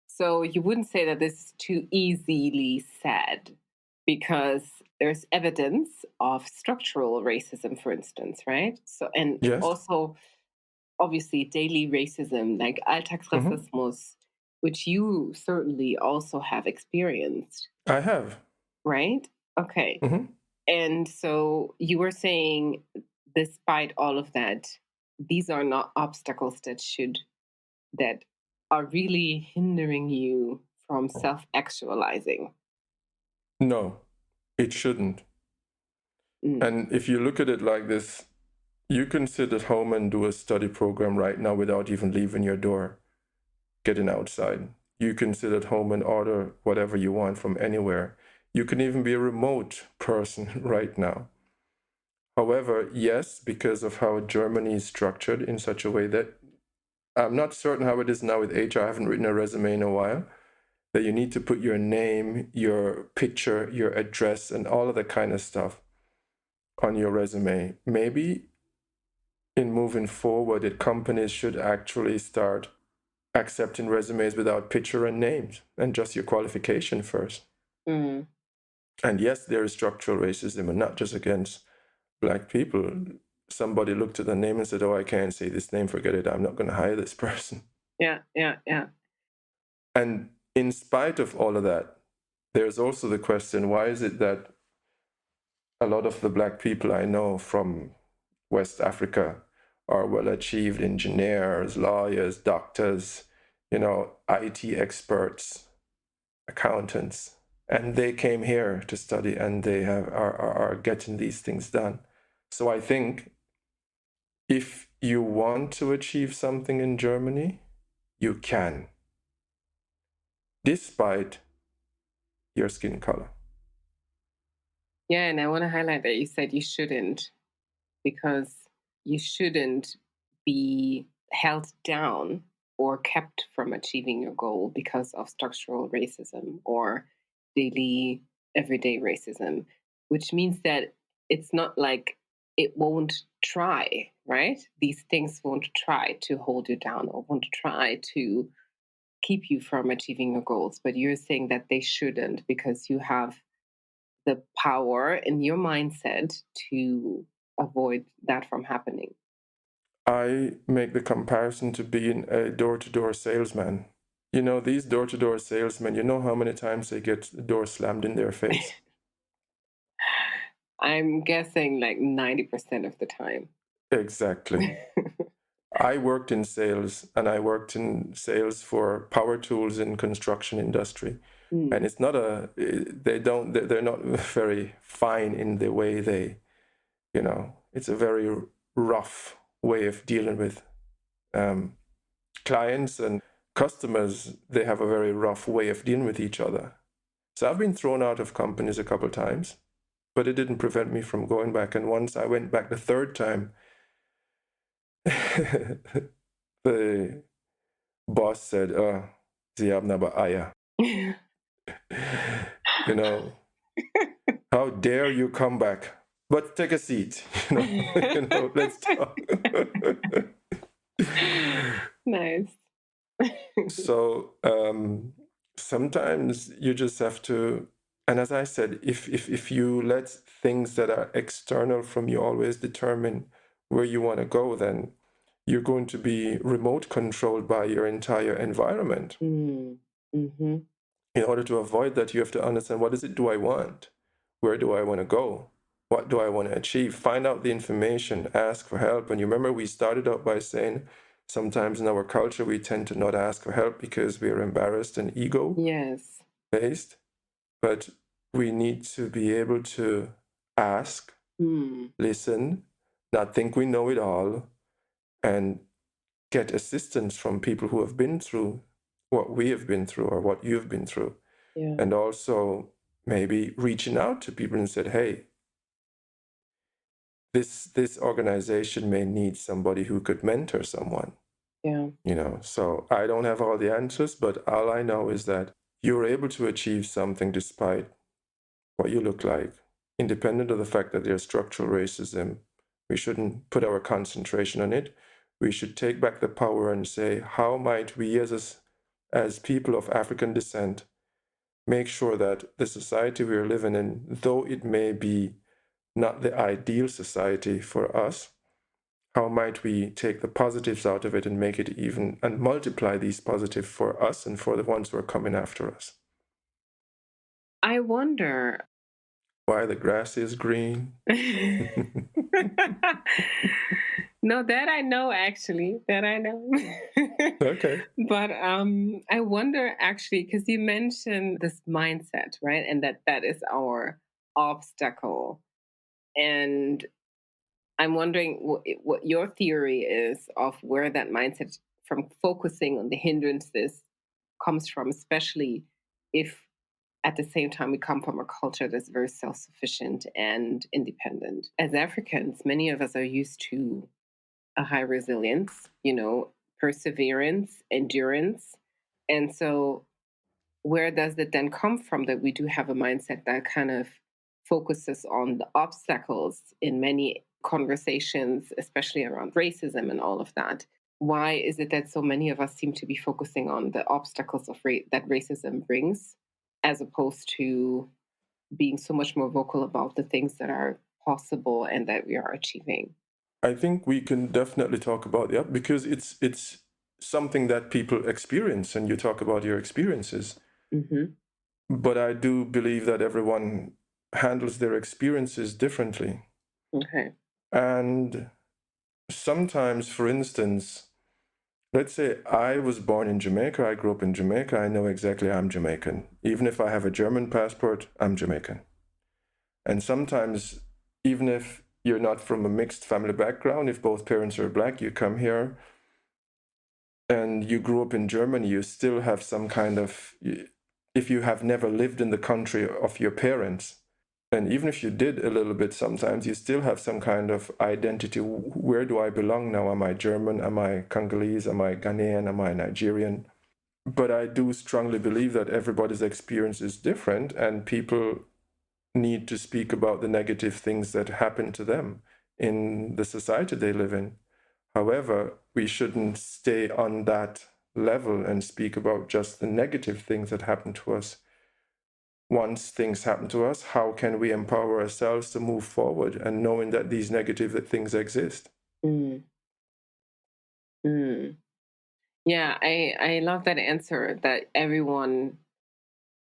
So you wouldn't say that this is too easily said, because there's evidence of structural racism, for instance, right? So, and Yes. also, obviously, daily racism, like Alltagsrassismus, which you certainly also have experienced. I have. Right? Okay. And so you were saying, despite all of that, these are not obstacles that are really hindering you from self-actualizing. No, it shouldn't. And if you look at it like this, you can sit at home and do a study program right now without even leaving your door, getting outside. You can sit at home and order whatever you want from anywhere. You can even be a remote person right now. However, yes, because of how Germany is structured in such a way that I'm not certain how it is now with HR. I haven't written a resume in a while. That you need to put your name, your picture, your address, and all of that kind of stuff on your resume. Maybe in moving forward, that companies should actually start accepting resumes without picture and names and just your qualification first. And yes, there is structural racism, and not just against Black people. Somebody looked at the name and said, "Oh, I can't say this name, forget it, I'm not going to hire this person." Yeah. And in spite of all of that, there's also the question, why is it that a lot of the Black people I know from West Africa are well-achieved engineers, lawyers, doctors, IT experts, accountants, and they came here to study and they are getting these things done. So I think if you want to achieve something in Germany, you can, despite your skin color. Yeah, and I want to highlight that you said you shouldn't, because you shouldn't be held down or kept from achieving your goal because of structural racism or daily, everyday racism, which means that it's not like it won't try, right? These things won't try to hold you down or won't try to keep you from achieving your goals. But you're saying that they shouldn't, because you have the power in your mindset to avoid that from happening. I make the comparison to being a door-to-door salesman. These door-to-door salesmen, you know how many times they get the door slammed in their face? I'm guessing like 90% of the time. Exactly. I worked in sales, and I worked in sales for power tools in construction industry. And it's not they're not very fine in the way it's a very rough way of dealing with clients and customers. They have a very rough way of dealing with each other. So I've been thrown out of companies a couple of times, but it didn't prevent me from going back. And once I went back the third time, the boss said, Sie haben aber Eier. How dare you come back? But take a seat. Let's talk. Nice. So sometimes you just have to, and as I said, if you let things that are external from you always determine where you want to go, then you're going to be remote controlled by your entire environment. In order to avoid that, you have to understand, what is it do I want? Where do I want to go? What do I want to achieve? Find out the information, ask for help. And you remember we started out by saying sometimes in our culture we tend to not ask for help because we are embarrassed and ego based. But we need to be able to ask, listen, not think we know it all, and get assistance from people who have been through what we have been through or what you've been through. Yeah. And also maybe reaching out to people and said, hey, this organization may need somebody who could mentor someone. Yeah. So I don't have all the answers, but all I know is that you're able to achieve something despite what you look like, independent of the fact that there's structural racism. We shouldn't put our concentration on it. We should take back the power and say, how might we as people of African descent make sure that the society we're living in, though it may be not the ideal society for us, how might we take the positives out of it and make it even, and multiply these positives for us and for the ones who are coming after us? I wonder. Why the grass is green. No, that I know, actually. That I know. Okay. But I wonder, actually, because you mentioned this mindset, right? And that is our obstacle. And I'm wondering what your theory is of where that mindset from focusing on the hindrances comes from, especially if at the same time we come from a culture that's very self-sufficient and independent. As Africans, many of us are used to a high resilience, perseverance, endurance. And so where does it then come from that we do have a mindset that kind of focuses on the obstacles in many conversations, especially around racism and all of that? Why is it that so many of us seem to be focusing on the obstacles of that racism brings, as opposed to being so much more vocal about the things that are possible and that we are achieving? I think we can definitely talk about that because it's something that people experience, and you talk about your experiences. Mm-hmm. But I do believe that everyone handles their experiences differently. Okay. And sometimes, for instance, let's say I was born in Jamaica, I grew up in Jamaica, I know exactly I'm Jamaican. Even if I have a German passport, I'm Jamaican. And sometimes, even if you're not from a mixed family background, if both parents are black, you come here and you grew up in Germany, you still have some kind of, if you have never lived in the country of your parents, and even if you did a little bit sometimes, you still have some kind of identity. Where do I belong now? Am I German? Am I Congolese? Am I Ghanaian? Am I Nigerian? But I do strongly believe that everybody's experience is different, and people need to speak about the negative things that happen to them in the society they live in. However, we shouldn't stay on that level and speak about just the negative things that happen to us. Once things happen to us, how can we empower ourselves to move forward and knowing that these negative things exist? Mm. Mm. Yeah, I love that answer that everyone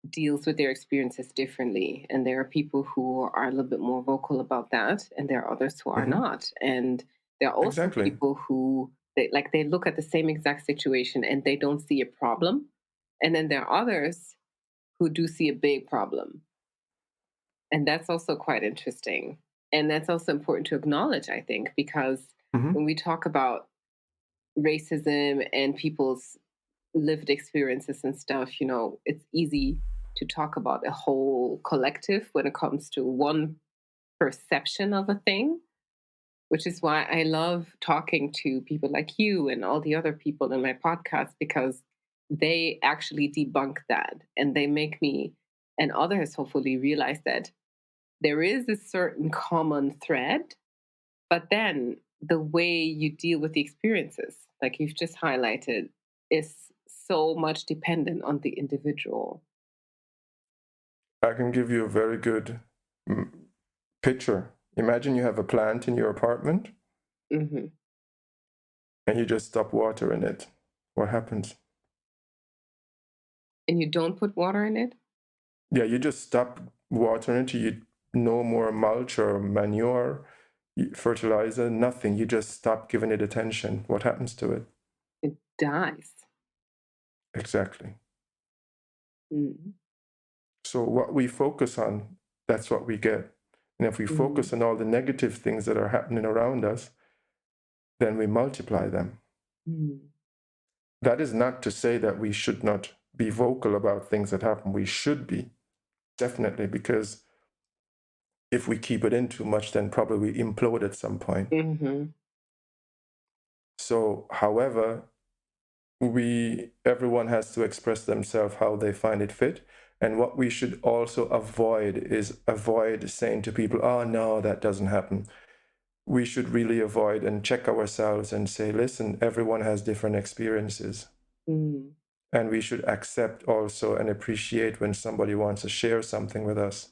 deals with their experiences differently. And there are people who are a little bit more vocal about that, and there are others who are Mm-hmm. not. And there are also Exactly. people who they look at the same exact situation and they don't see a problem. And then there are others who do see a big problem. And that's also quite interesting. And that's also important to acknowledge, I think, because Mm-hmm. when we talk about racism and people's lived experiences and stuff, it's easy to talk about a whole collective when it comes to one perception of a thing, which is why I love talking to people like you and all the other people in my podcast, because they actually debunk that and they make me and others hopefully realize that there is a certain common thread, but then the way you deal with the experiences, like you've just highlighted, is so much dependent on the individual. I can give you a very good mm, picture. Imagine you have a plant in your apartment Mm-hmm. and you just stop watering it. What happens? And you don't put water in it? Yeah, you just stop watering it. You no more mulch or manure, fertilizer, nothing. You just stop giving it attention. What happens to it? It dies. Exactly. Mm. So what we focus on, that's what we get. And if we focus on all the negative things that are happening around us, then we multiply them. That is not to say that we should not be vocal about things that happen. We should be, definitely, because if we keep it in too much, then probably we implode at some point. So, however, everyone has to express themselves how they find it fit. And what we should also avoid saying to people, oh, no, that doesn't happen. We should really avoid and check ourselves and say, listen, everyone has different experiences. And we should accept also and appreciate when somebody wants to share something with us.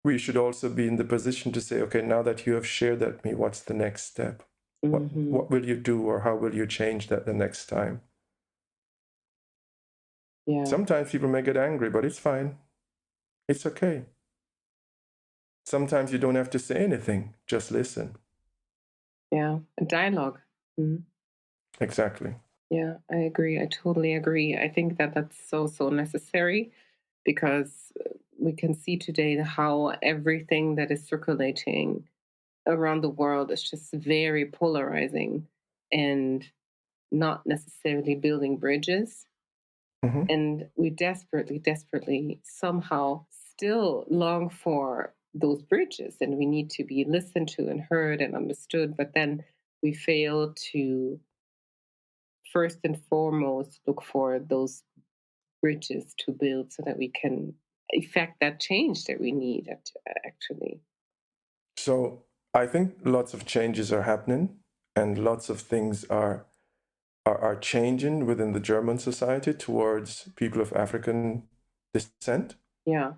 We should also be in the position to say, okay, now that you have shared that with me, what's the next step? What will you do, or how will you change that the next time? Yeah. Sometimes people may get angry, but it's fine. It's okay. Sometimes you don't have to say anything, just listen. Yeah, a dialogue. Exactly. Yeah, I agree. I totally agree. I think that that's so necessary, because we can see today how everything that is circulating around the world is just very polarizing and not necessarily building bridges. And we desperately somehow still long for those bridges, and we need to be listened to and heard and understood, but then we fail to first and foremost look for those bridges to build so that we can effect that change that we need actually. So I think lots of changes are happening, and lots of things are changing within the German society towards people of African descent. Yeah.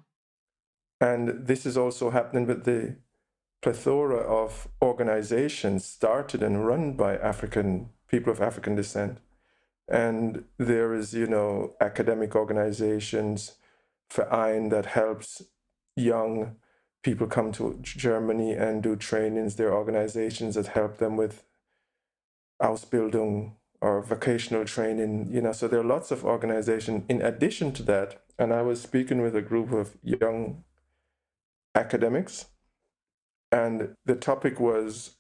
And this is also happening with the plethora of organizations started and run by people of African descent. And there is, academic organizations, Verein, that helps young people come to Germany and do trainings. There are organizations that help them with Ausbildung or vocational training, so there are lots of organizations in addition to that. And I was speaking with a group of young academics, and the topic was,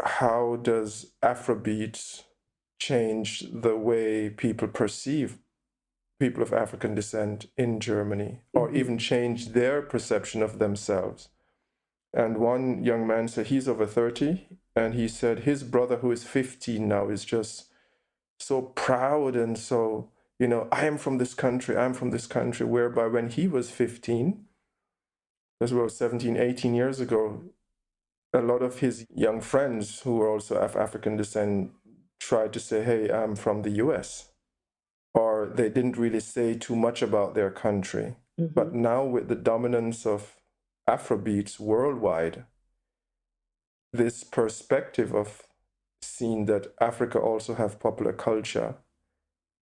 how does Afrobeats change the way people perceive people of African descent in Germany, or even change their perception of themselves? And one young man said, he's over 30, and he said his brother, who is 15 now, is just so proud and so, I am from this country, whereby when he was 15, as well, 17, 18 years ago, a lot of his young friends who were also of African descent tried to say, hey, I'm from the US. Or they didn't really say too much about their country. But now with the dominance of Afrobeats worldwide, this perspective of seeing that Africa also have popular culture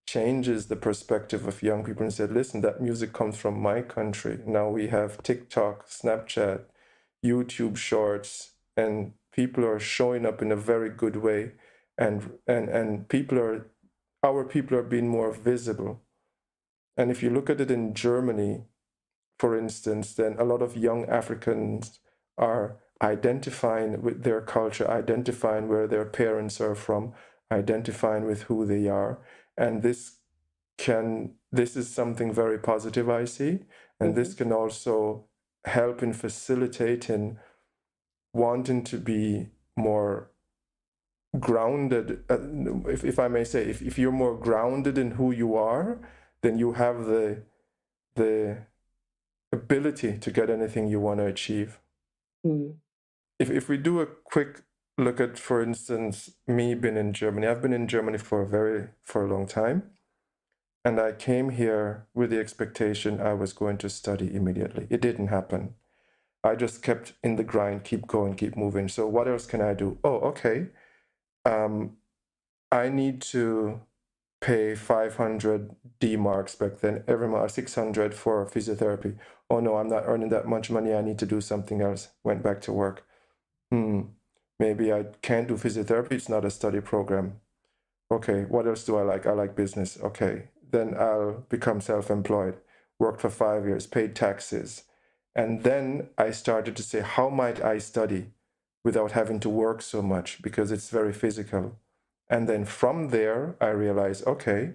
changes the perspective of young people and said, listen, that music comes from my country. Now we have TikTok, Snapchat, YouTube shorts, and people are showing up in a very good way. And our people are being more visible. And if you look at it in Germany, for instance, then a lot of young Africans are identifying with their culture, identifying where their parents are from, identifying with who they are. And this is something very positive, I see. And this can also help in facilitating wanting to be more grounded, if I may say, if you're more grounded in who you are, then you have the ability to get anything you want to achieve. If we do a quick look at, for instance, me being in Germany, I've been in Germany for a long time. And I came here with the expectation I was going to study immediately. It didn't happen. I just kept in the grind, keep going, keep moving. So what else can I do? Oh, okay. I need to pay 500 D marks back then, every month, 600 for physiotherapy. Oh no, I'm not earning that much money. I need to do something else. Went back to work. Maybe I can't do physiotherapy. It's not a study program. Okay, what else do I like? I like business. Okay, then I'll become self-employed. Worked for 5 years, paid taxes, And then I started to say, how might I study without having to work so much, because it's very physical. And then from there, I realized, okay,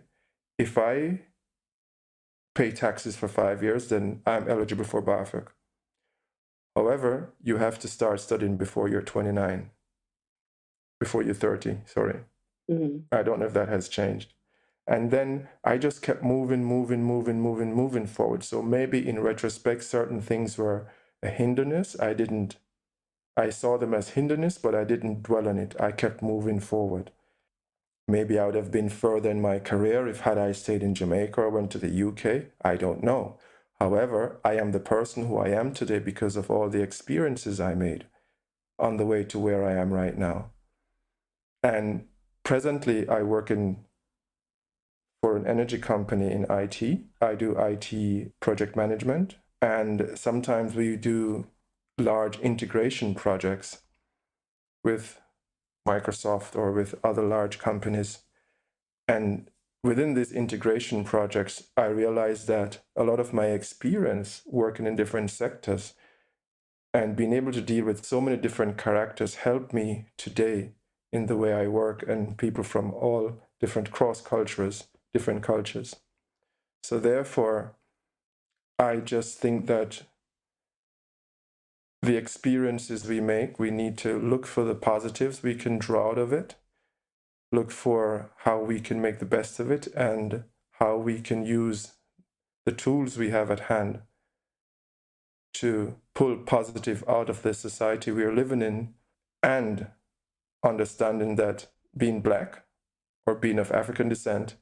if I pay taxes for 5 years, then I'm eligible for BAföG. However, you have to start studying before you're 29, before you're 30, sorry. I don't know if that has changed. And then I just kept moving forward. So maybe in retrospect, certain things were a hindrance. I saw them as hindrance, but I didn't dwell on it. I kept moving forward. Maybe I would have been further in my career if had I stayed in Jamaica or went to the UK. I don't know. However, I am the person who I am today because of all the experiences I made on the way to where I am right now. And presently, I work for an energy company in IT. I do IT project management, and sometimes we do large integration projects with Microsoft or with other large companies. And within these integration projects, I realized that a lot of my experience working in different sectors and being able to deal with so many different characters helped me today in the way I work, and people from all different different cultures. So therefore, I just think that the experiences we make, we need to look for the positives we can draw out of it, look for how we can make the best of it, and how we can use the tools we have at hand to pull positive out of the society we are living in, and understanding that being Black or being of African descent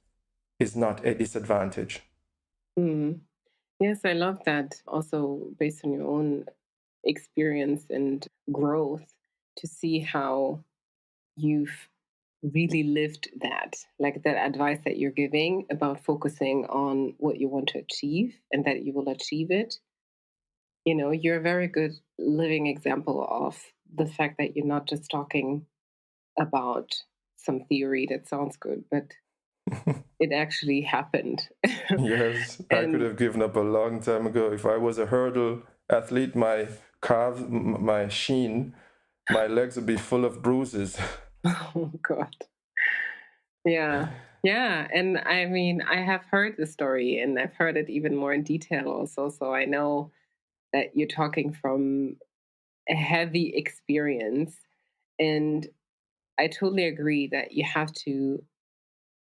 is not a disadvantage. Yes, I love that. Also, based on your own experience and growth, to see how you've really lived that, like that advice that you're giving about focusing on what you want to achieve and that you will achieve it. You're a very good living example of the fact that you're not just talking about some theory that sounds good, but it actually happened. Yes, I could have given up a long time ago. If I was a hurdle athlete, my calves, my shin, my legs would be full of bruises. Oh, God. Yeah. Yeah. And I mean, I have heard the story and I've heard it even more in detail also. So I know that you're talking from a heavy experience. And I totally agree that you have to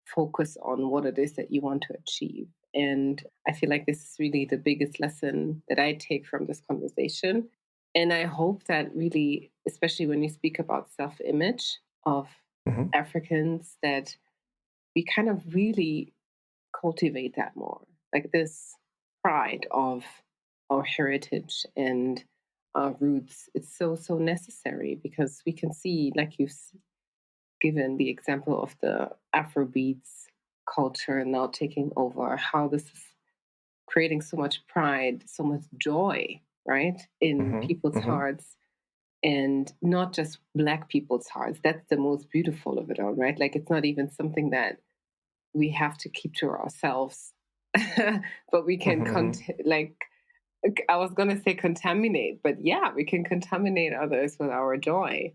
focus on what it is that you want to achieve. And I feel like this is really the biggest lesson that I take from this conversation. And I hope that really, especially when you speak about self image of Africans, that we kind of really cultivate that more. Like this pride of our heritage and our roots. It's so, so necessary because we can see, like you've given the example of the Afrobeats culture now taking over, how this is creating so much pride, so much joy, right, in people's hearts, and not just Black people's hearts. That's the most beautiful of it all, right? Like it's not even something that we have to keep to ourselves, but we can like I was gonna say contaminate, but yeah, we can contaminate others with our joy.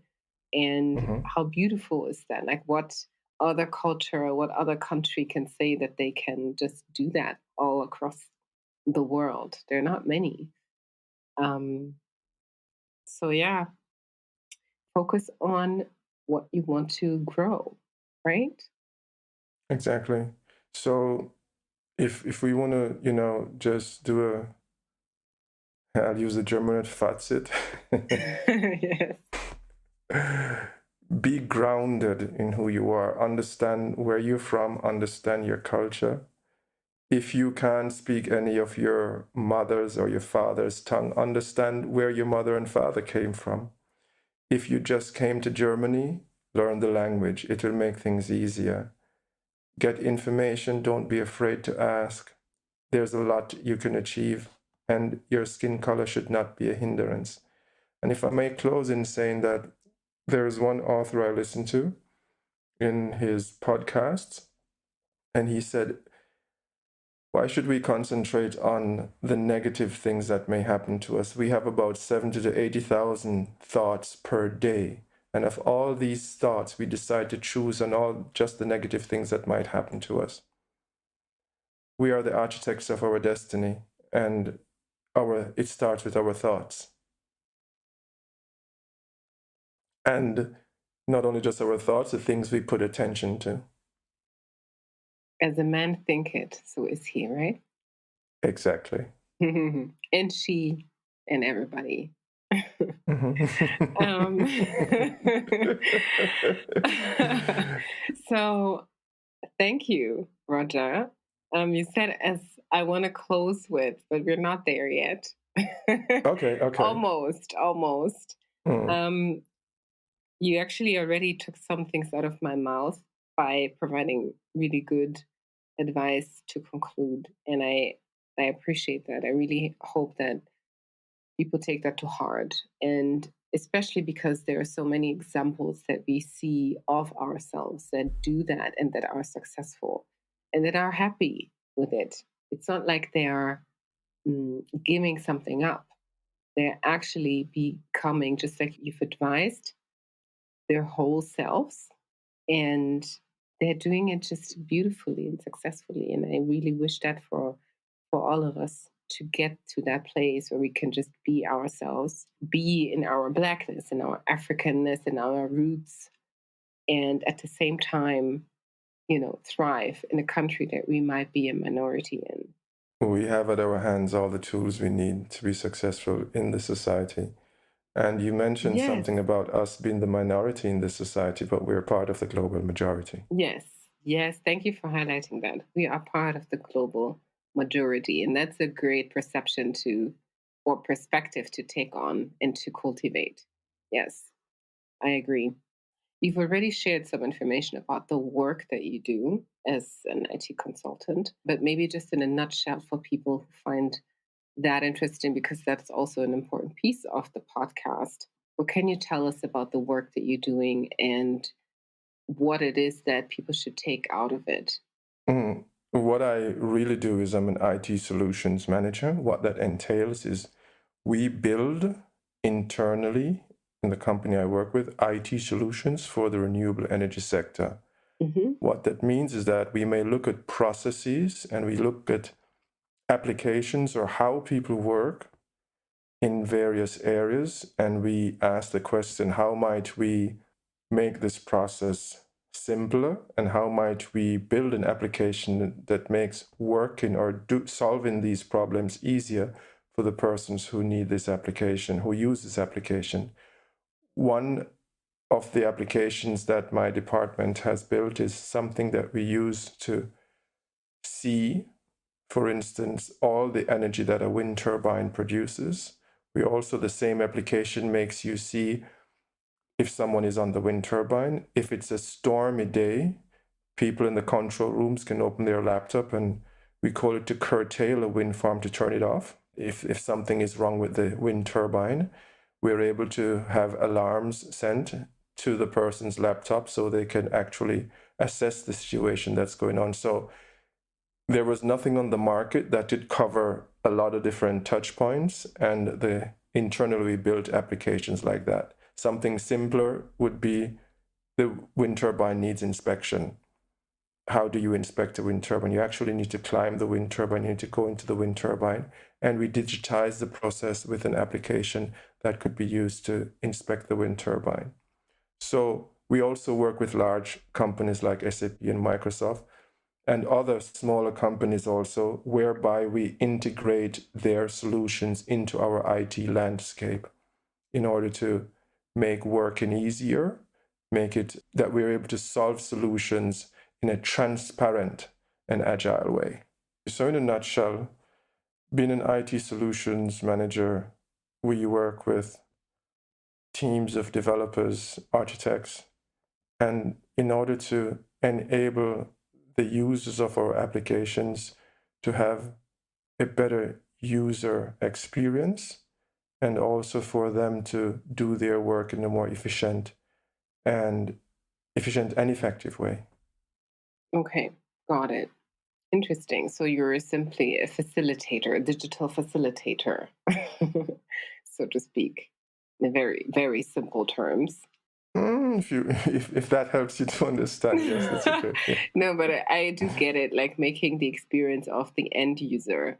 And how beautiful is that? Like what other culture, what other country can say that they can just do that all across the world? There are not many. So yeah, focus on what you want to grow, right? Exactly. So if we want to, just do I'll use the German word Fazit. Yes. Be grounded in who you are. Understand where you're from. Understand your culture. If you can't speak any of your mother's or your father's tongue, understand where your mother and father came from. If you just came to Germany, learn the language. It will make things easier. Get information. Don't be afraid to ask. There's a lot you can achieve, and your skin color should not be a hindrance. And if I may close in saying that there is one author I listen to in his podcasts, and he said, Why should we concentrate on the negative things that may happen to us? We have about 70 to 80,000 thoughts per day. And of all these thoughts, we decide to choose on all just the negative things that might happen to us. We are the architects of our destiny, and it starts with our thoughts. And not only just our thoughts, the things we put attention to. As a man thinketh, so is he, right? Exactly. And she and everybody. So thank you, Roger. You said as I want to close with, but we're not there yet. Okay. Almost. Mm. You actually already took some things out of my mouth by providing really good advice to conclude. And I appreciate that. I really hope that people take that to heart. And especially because there are so many examples that we see of ourselves that do that and that are successful and that are happy with it. It's not like they are giving something up. They're actually becoming, just like you've advised, their whole selves. And they're doing it just beautifully and successfully. And I really wish that for all of us to get to that place where we can just be ourselves, be in our blackness, in our Africanness, in our roots, and at the same time, thrive in a country that we might be a minority in. We have at our hands all the tools we need to be successful in this society. And you mentioned something about us being the minority in this society, but we're part of the global majority. Yes. Thank you for highlighting that. We are part of the global majority, and that's a great perception or perspective to take on and to cultivate. Yes, I agree. You've already shared some information about the work that you do as an IT consultant, but maybe just in a nutshell for people who find that interesting, because that's also an important piece of the podcast. What can you tell us about the work that you're doing and what it is that people should take out of it? What I really do is I'm an IT solutions manager. What that entails is we build internally in the company I work with IT solutions for the renewable energy sector. What that means is that we may look at processes and we look at applications or how people work in various areas, and we ask the question, how might we make this process simpler, and how might we build an application that makes working or solving these problems easier for the persons who need this application, who use this application. One of the applications that my department has built is something that we use to see, for instance, all the energy that a wind turbine produces. The same application makes you see if someone is on the wind turbine. If it's a stormy day, people in the control rooms can open their laptop and we call it to curtail a wind farm, to turn it off. If something is wrong with the wind turbine, we're able to have alarms sent to the person's laptop so they can actually assess the situation that's going on. So there was nothing on the market that did cover a lot of different touch points, and the internally built applications like that. Something simpler would be the wind turbine needs inspection. How do you inspect a wind turbine? You actually need to climb the wind turbine, you need to go into the wind turbine, and we digitize the process with an application that could be used to inspect the wind turbine. So we also work with large companies like SAP and Microsoft and other smaller companies also, whereby we integrate their solutions into our IT landscape in order to make working easier, make it that we're able to solve solutions in a transparent and agile way. So in a nutshell, being an IT solutions manager, we work with teams of developers, architects, and in order to enable the users of our applications to have a better user experience, and also for them to do their work in a more efficient and effective way. Okay, got it. Interesting. So you're simply a facilitator, a digital facilitator, so to speak, in very, very simple terms. If you if that helps you to understand, yes, that's okay. Yeah. No, but I do get it, like making the experience of the end user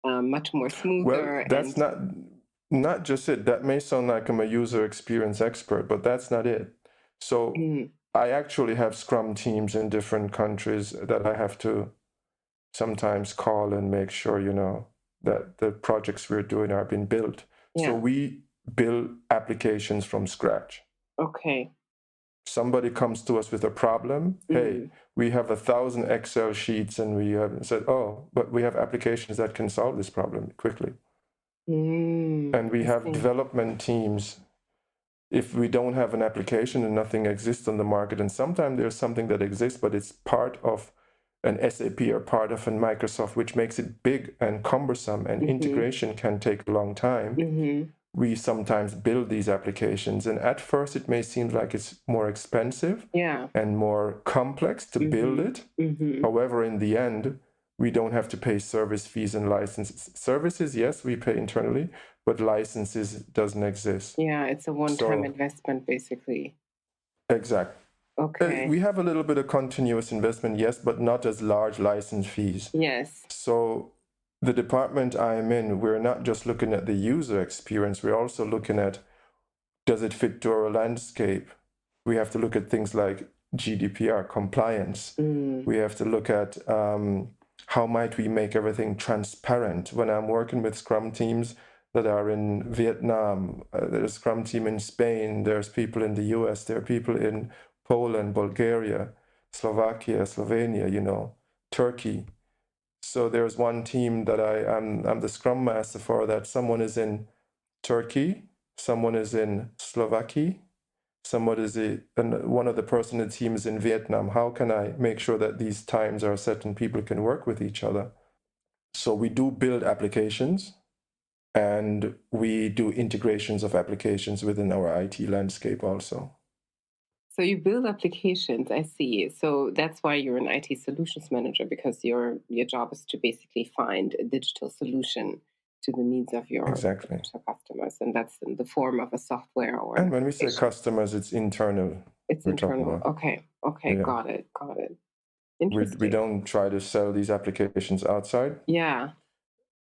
much more Well, smoother that's and not just it. That may sound like I'm a user experience expert, but that's not it. So mm, I actually have Scrum teams in different countries that I have to sometimes call and make sure, that the projects we're doing are being built. So yeah, we build applications from scratch. okay. Somebody comes to us with a problem. Hey, Mm, we have 1,000 Excel sheets, and we have said, oh, but we have applications that can solve this problem quickly. And we I have see. development teams. If we don't have an application and nothing exists on the market, and sometimes there's something that exists, but it's part of an SAP or part of a Microsoft, which makes it big and cumbersome, and Mm-hmm, integration can take a long time. mm-hmm. We sometimes build these applications, and at first it may seem like it's more expensive Yeah. and more complex to build Mm-hmm, it. mm-hmm. However, in the end, we don't have to pay service fees and licenses. Services, yes, we pay internally, but licenses doesn't exist. Yeah, it's a one-time So, investment, basically. exact. Okay. We have a little bit of continuous investment, yes, but not as large license fees. Yes. So, the department I'm in, we're not just looking at the user experience, we're also looking at, does it fit to our landscape? We have to look at things like GDPR compliance. Mm, We have to look at how might we make everything transparent. When I'm working with Scrum teams that are in Vietnam, there's a Scrum team in Spain, there's people in the US, there are people in Poland, Bulgaria, Slovakia, Slovenia, Turkey. So there's one team that I'm the Scrum Master for, that someone is in Turkey, someone is in Slovakia, someone is and one of the person in the team is in Vietnam. How can I make sure that these times are set and people can work with each other? So we do build applications, and we do integrations of applications within our IT landscape also. so you build applications, I see. So that's why you're an IT solutions manager, because your job is to basically find a digital solution to the needs of your Exactly. potential customers, and that's in the form of a software or an And when we say application. customers, it's internal It's we're talking internal. about. Okay. Okay. Yeah. Got it. Got it. We Interesting. don't try to sell these applications outside. Yeah.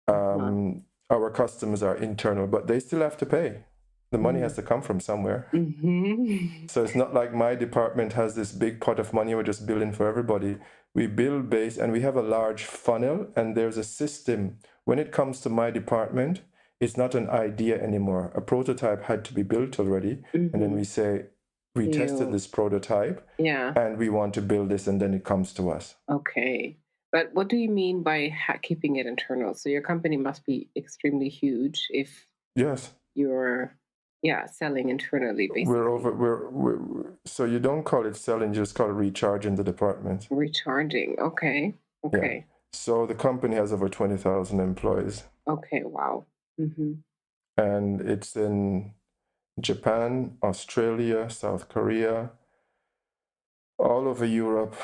Uh-huh. Our customers are internal, but they still have to pay. The money has to come from somewhere. Mm-hmm. So it's not like my department has this big pot of money we're just building for everybody. We build base, and we have a large funnel, and there's a system. When it comes to my department, it's not an idea anymore. A prototype had to be built already. And then Mm-hmm. we say, we tested You. this prototype Yeah. and we want to build this, and then it comes to us. Okay. But what do you mean by keeping it internal? So your company must be extremely huge if Yes. you're, yeah, selling internally, basically. So you don't call it selling, you just call it recharging the department. Recharging. Okay. Yeah. Okay. So the company has over 20,000 employees, Okay. Wow. Mm-hmm. and it's in Japan, Australia, South Korea, all over Europe,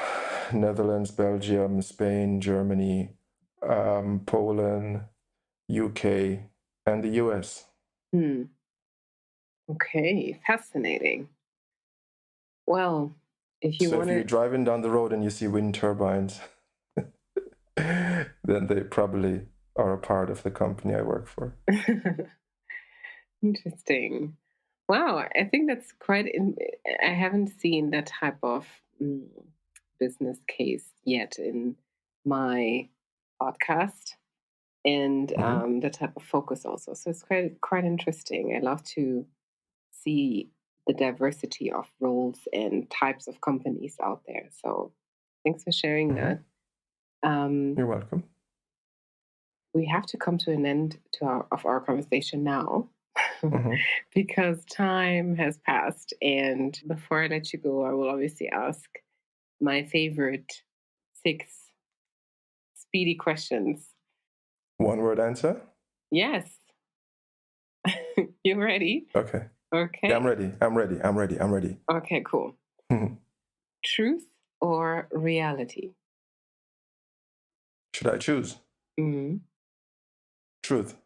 Netherlands, Belgium, Spain, Germany, Poland, UK, and the US. Hmm. Okay. Fascinating. Well, if you So if want you're to. driving down the road and you see wind turbines, then they probably are a part of the company I work for. Interesting. Wow, I think that's quite. I haven't seen that type of business case yet in my podcast, and Mhm. the type of focus also. So it's quite interesting. I love to see the diversity of roles and types of companies out there. So thanks for sharing Mhm. that. Um, You're welcome. we have to come to an end of our conversation now. Mhm. Because time has passed. And before I let you go, I will obviously ask my favorite 6 speedy questions. One word answer? Yes. You ready? Okay. Yeah, I'm Okay. ready. I'm ready. I'm ready. I'm ready. Okay, cool. Mhm. Truth or reality? Should I choose? Mm. Truth.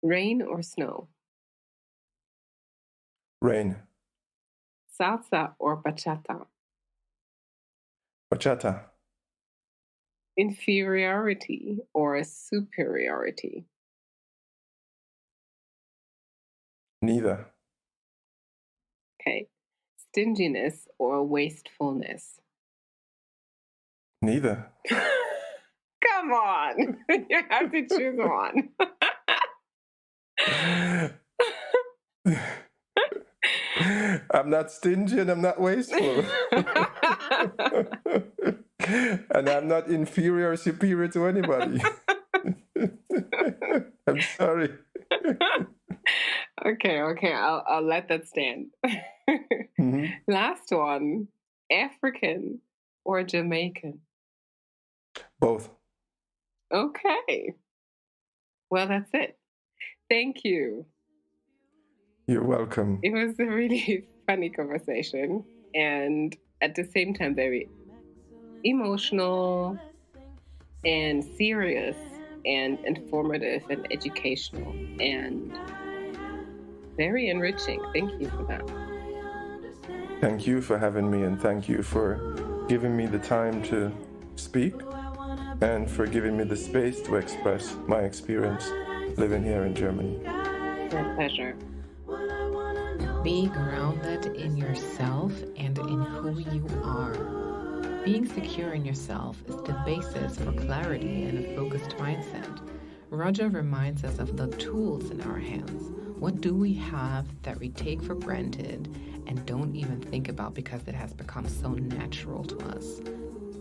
Rain or snow? Rain. Salsa or bachata? Bachata. Inferiority or superiority? Neither. Okay. Stinginess or wastefulness? Neither. Come on. You have to choose one. I'm not stingy and I'm not wasteful. And I'm not inferior or superior to anybody. I'm sorry. Okay. I'll let that stand. Mhm. Last one. African or Jamaican? Both. Okay. Well, that's it. Thank you. You're welcome. It was a really funny conversation and at the same time very emotional and serious and informative and educational and very enriching. Thank you for that. Thank you for having me, and thank you for giving me the time to speak and for giving me the space to express my experience living here in Germany. My pleasure. Be grounded in yourself and in who you are. Being secure in yourself is the basis for clarity and a focused mindset. Roger reminds us of the tools in our hands. What do we have that we take for granted and don't even think about because it has become so natural to us?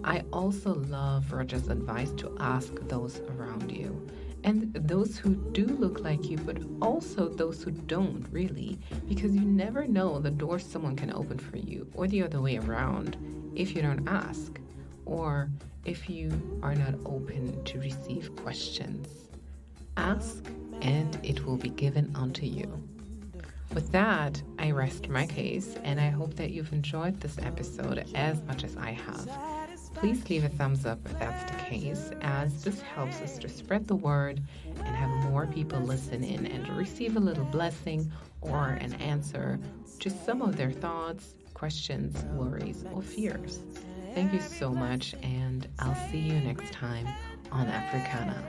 I also love Roger's advice to ask those around you. And those who do look like you, but also those who don't, really, because you never know the door someone can open for you, or the other way around, if you don't ask, or if you are not open to receive questions. Ask, and it will be given unto you. With that, I rest my case, and I hope that you've enjoyed this episode as much as I have. Please leave a thumbs up if that's the case, as this helps us to spread the word and have more people listen in and receive a little blessing or an answer to some of their thoughts, questions, worries, or fears. Thank you so much, and I'll see you next time on Africana.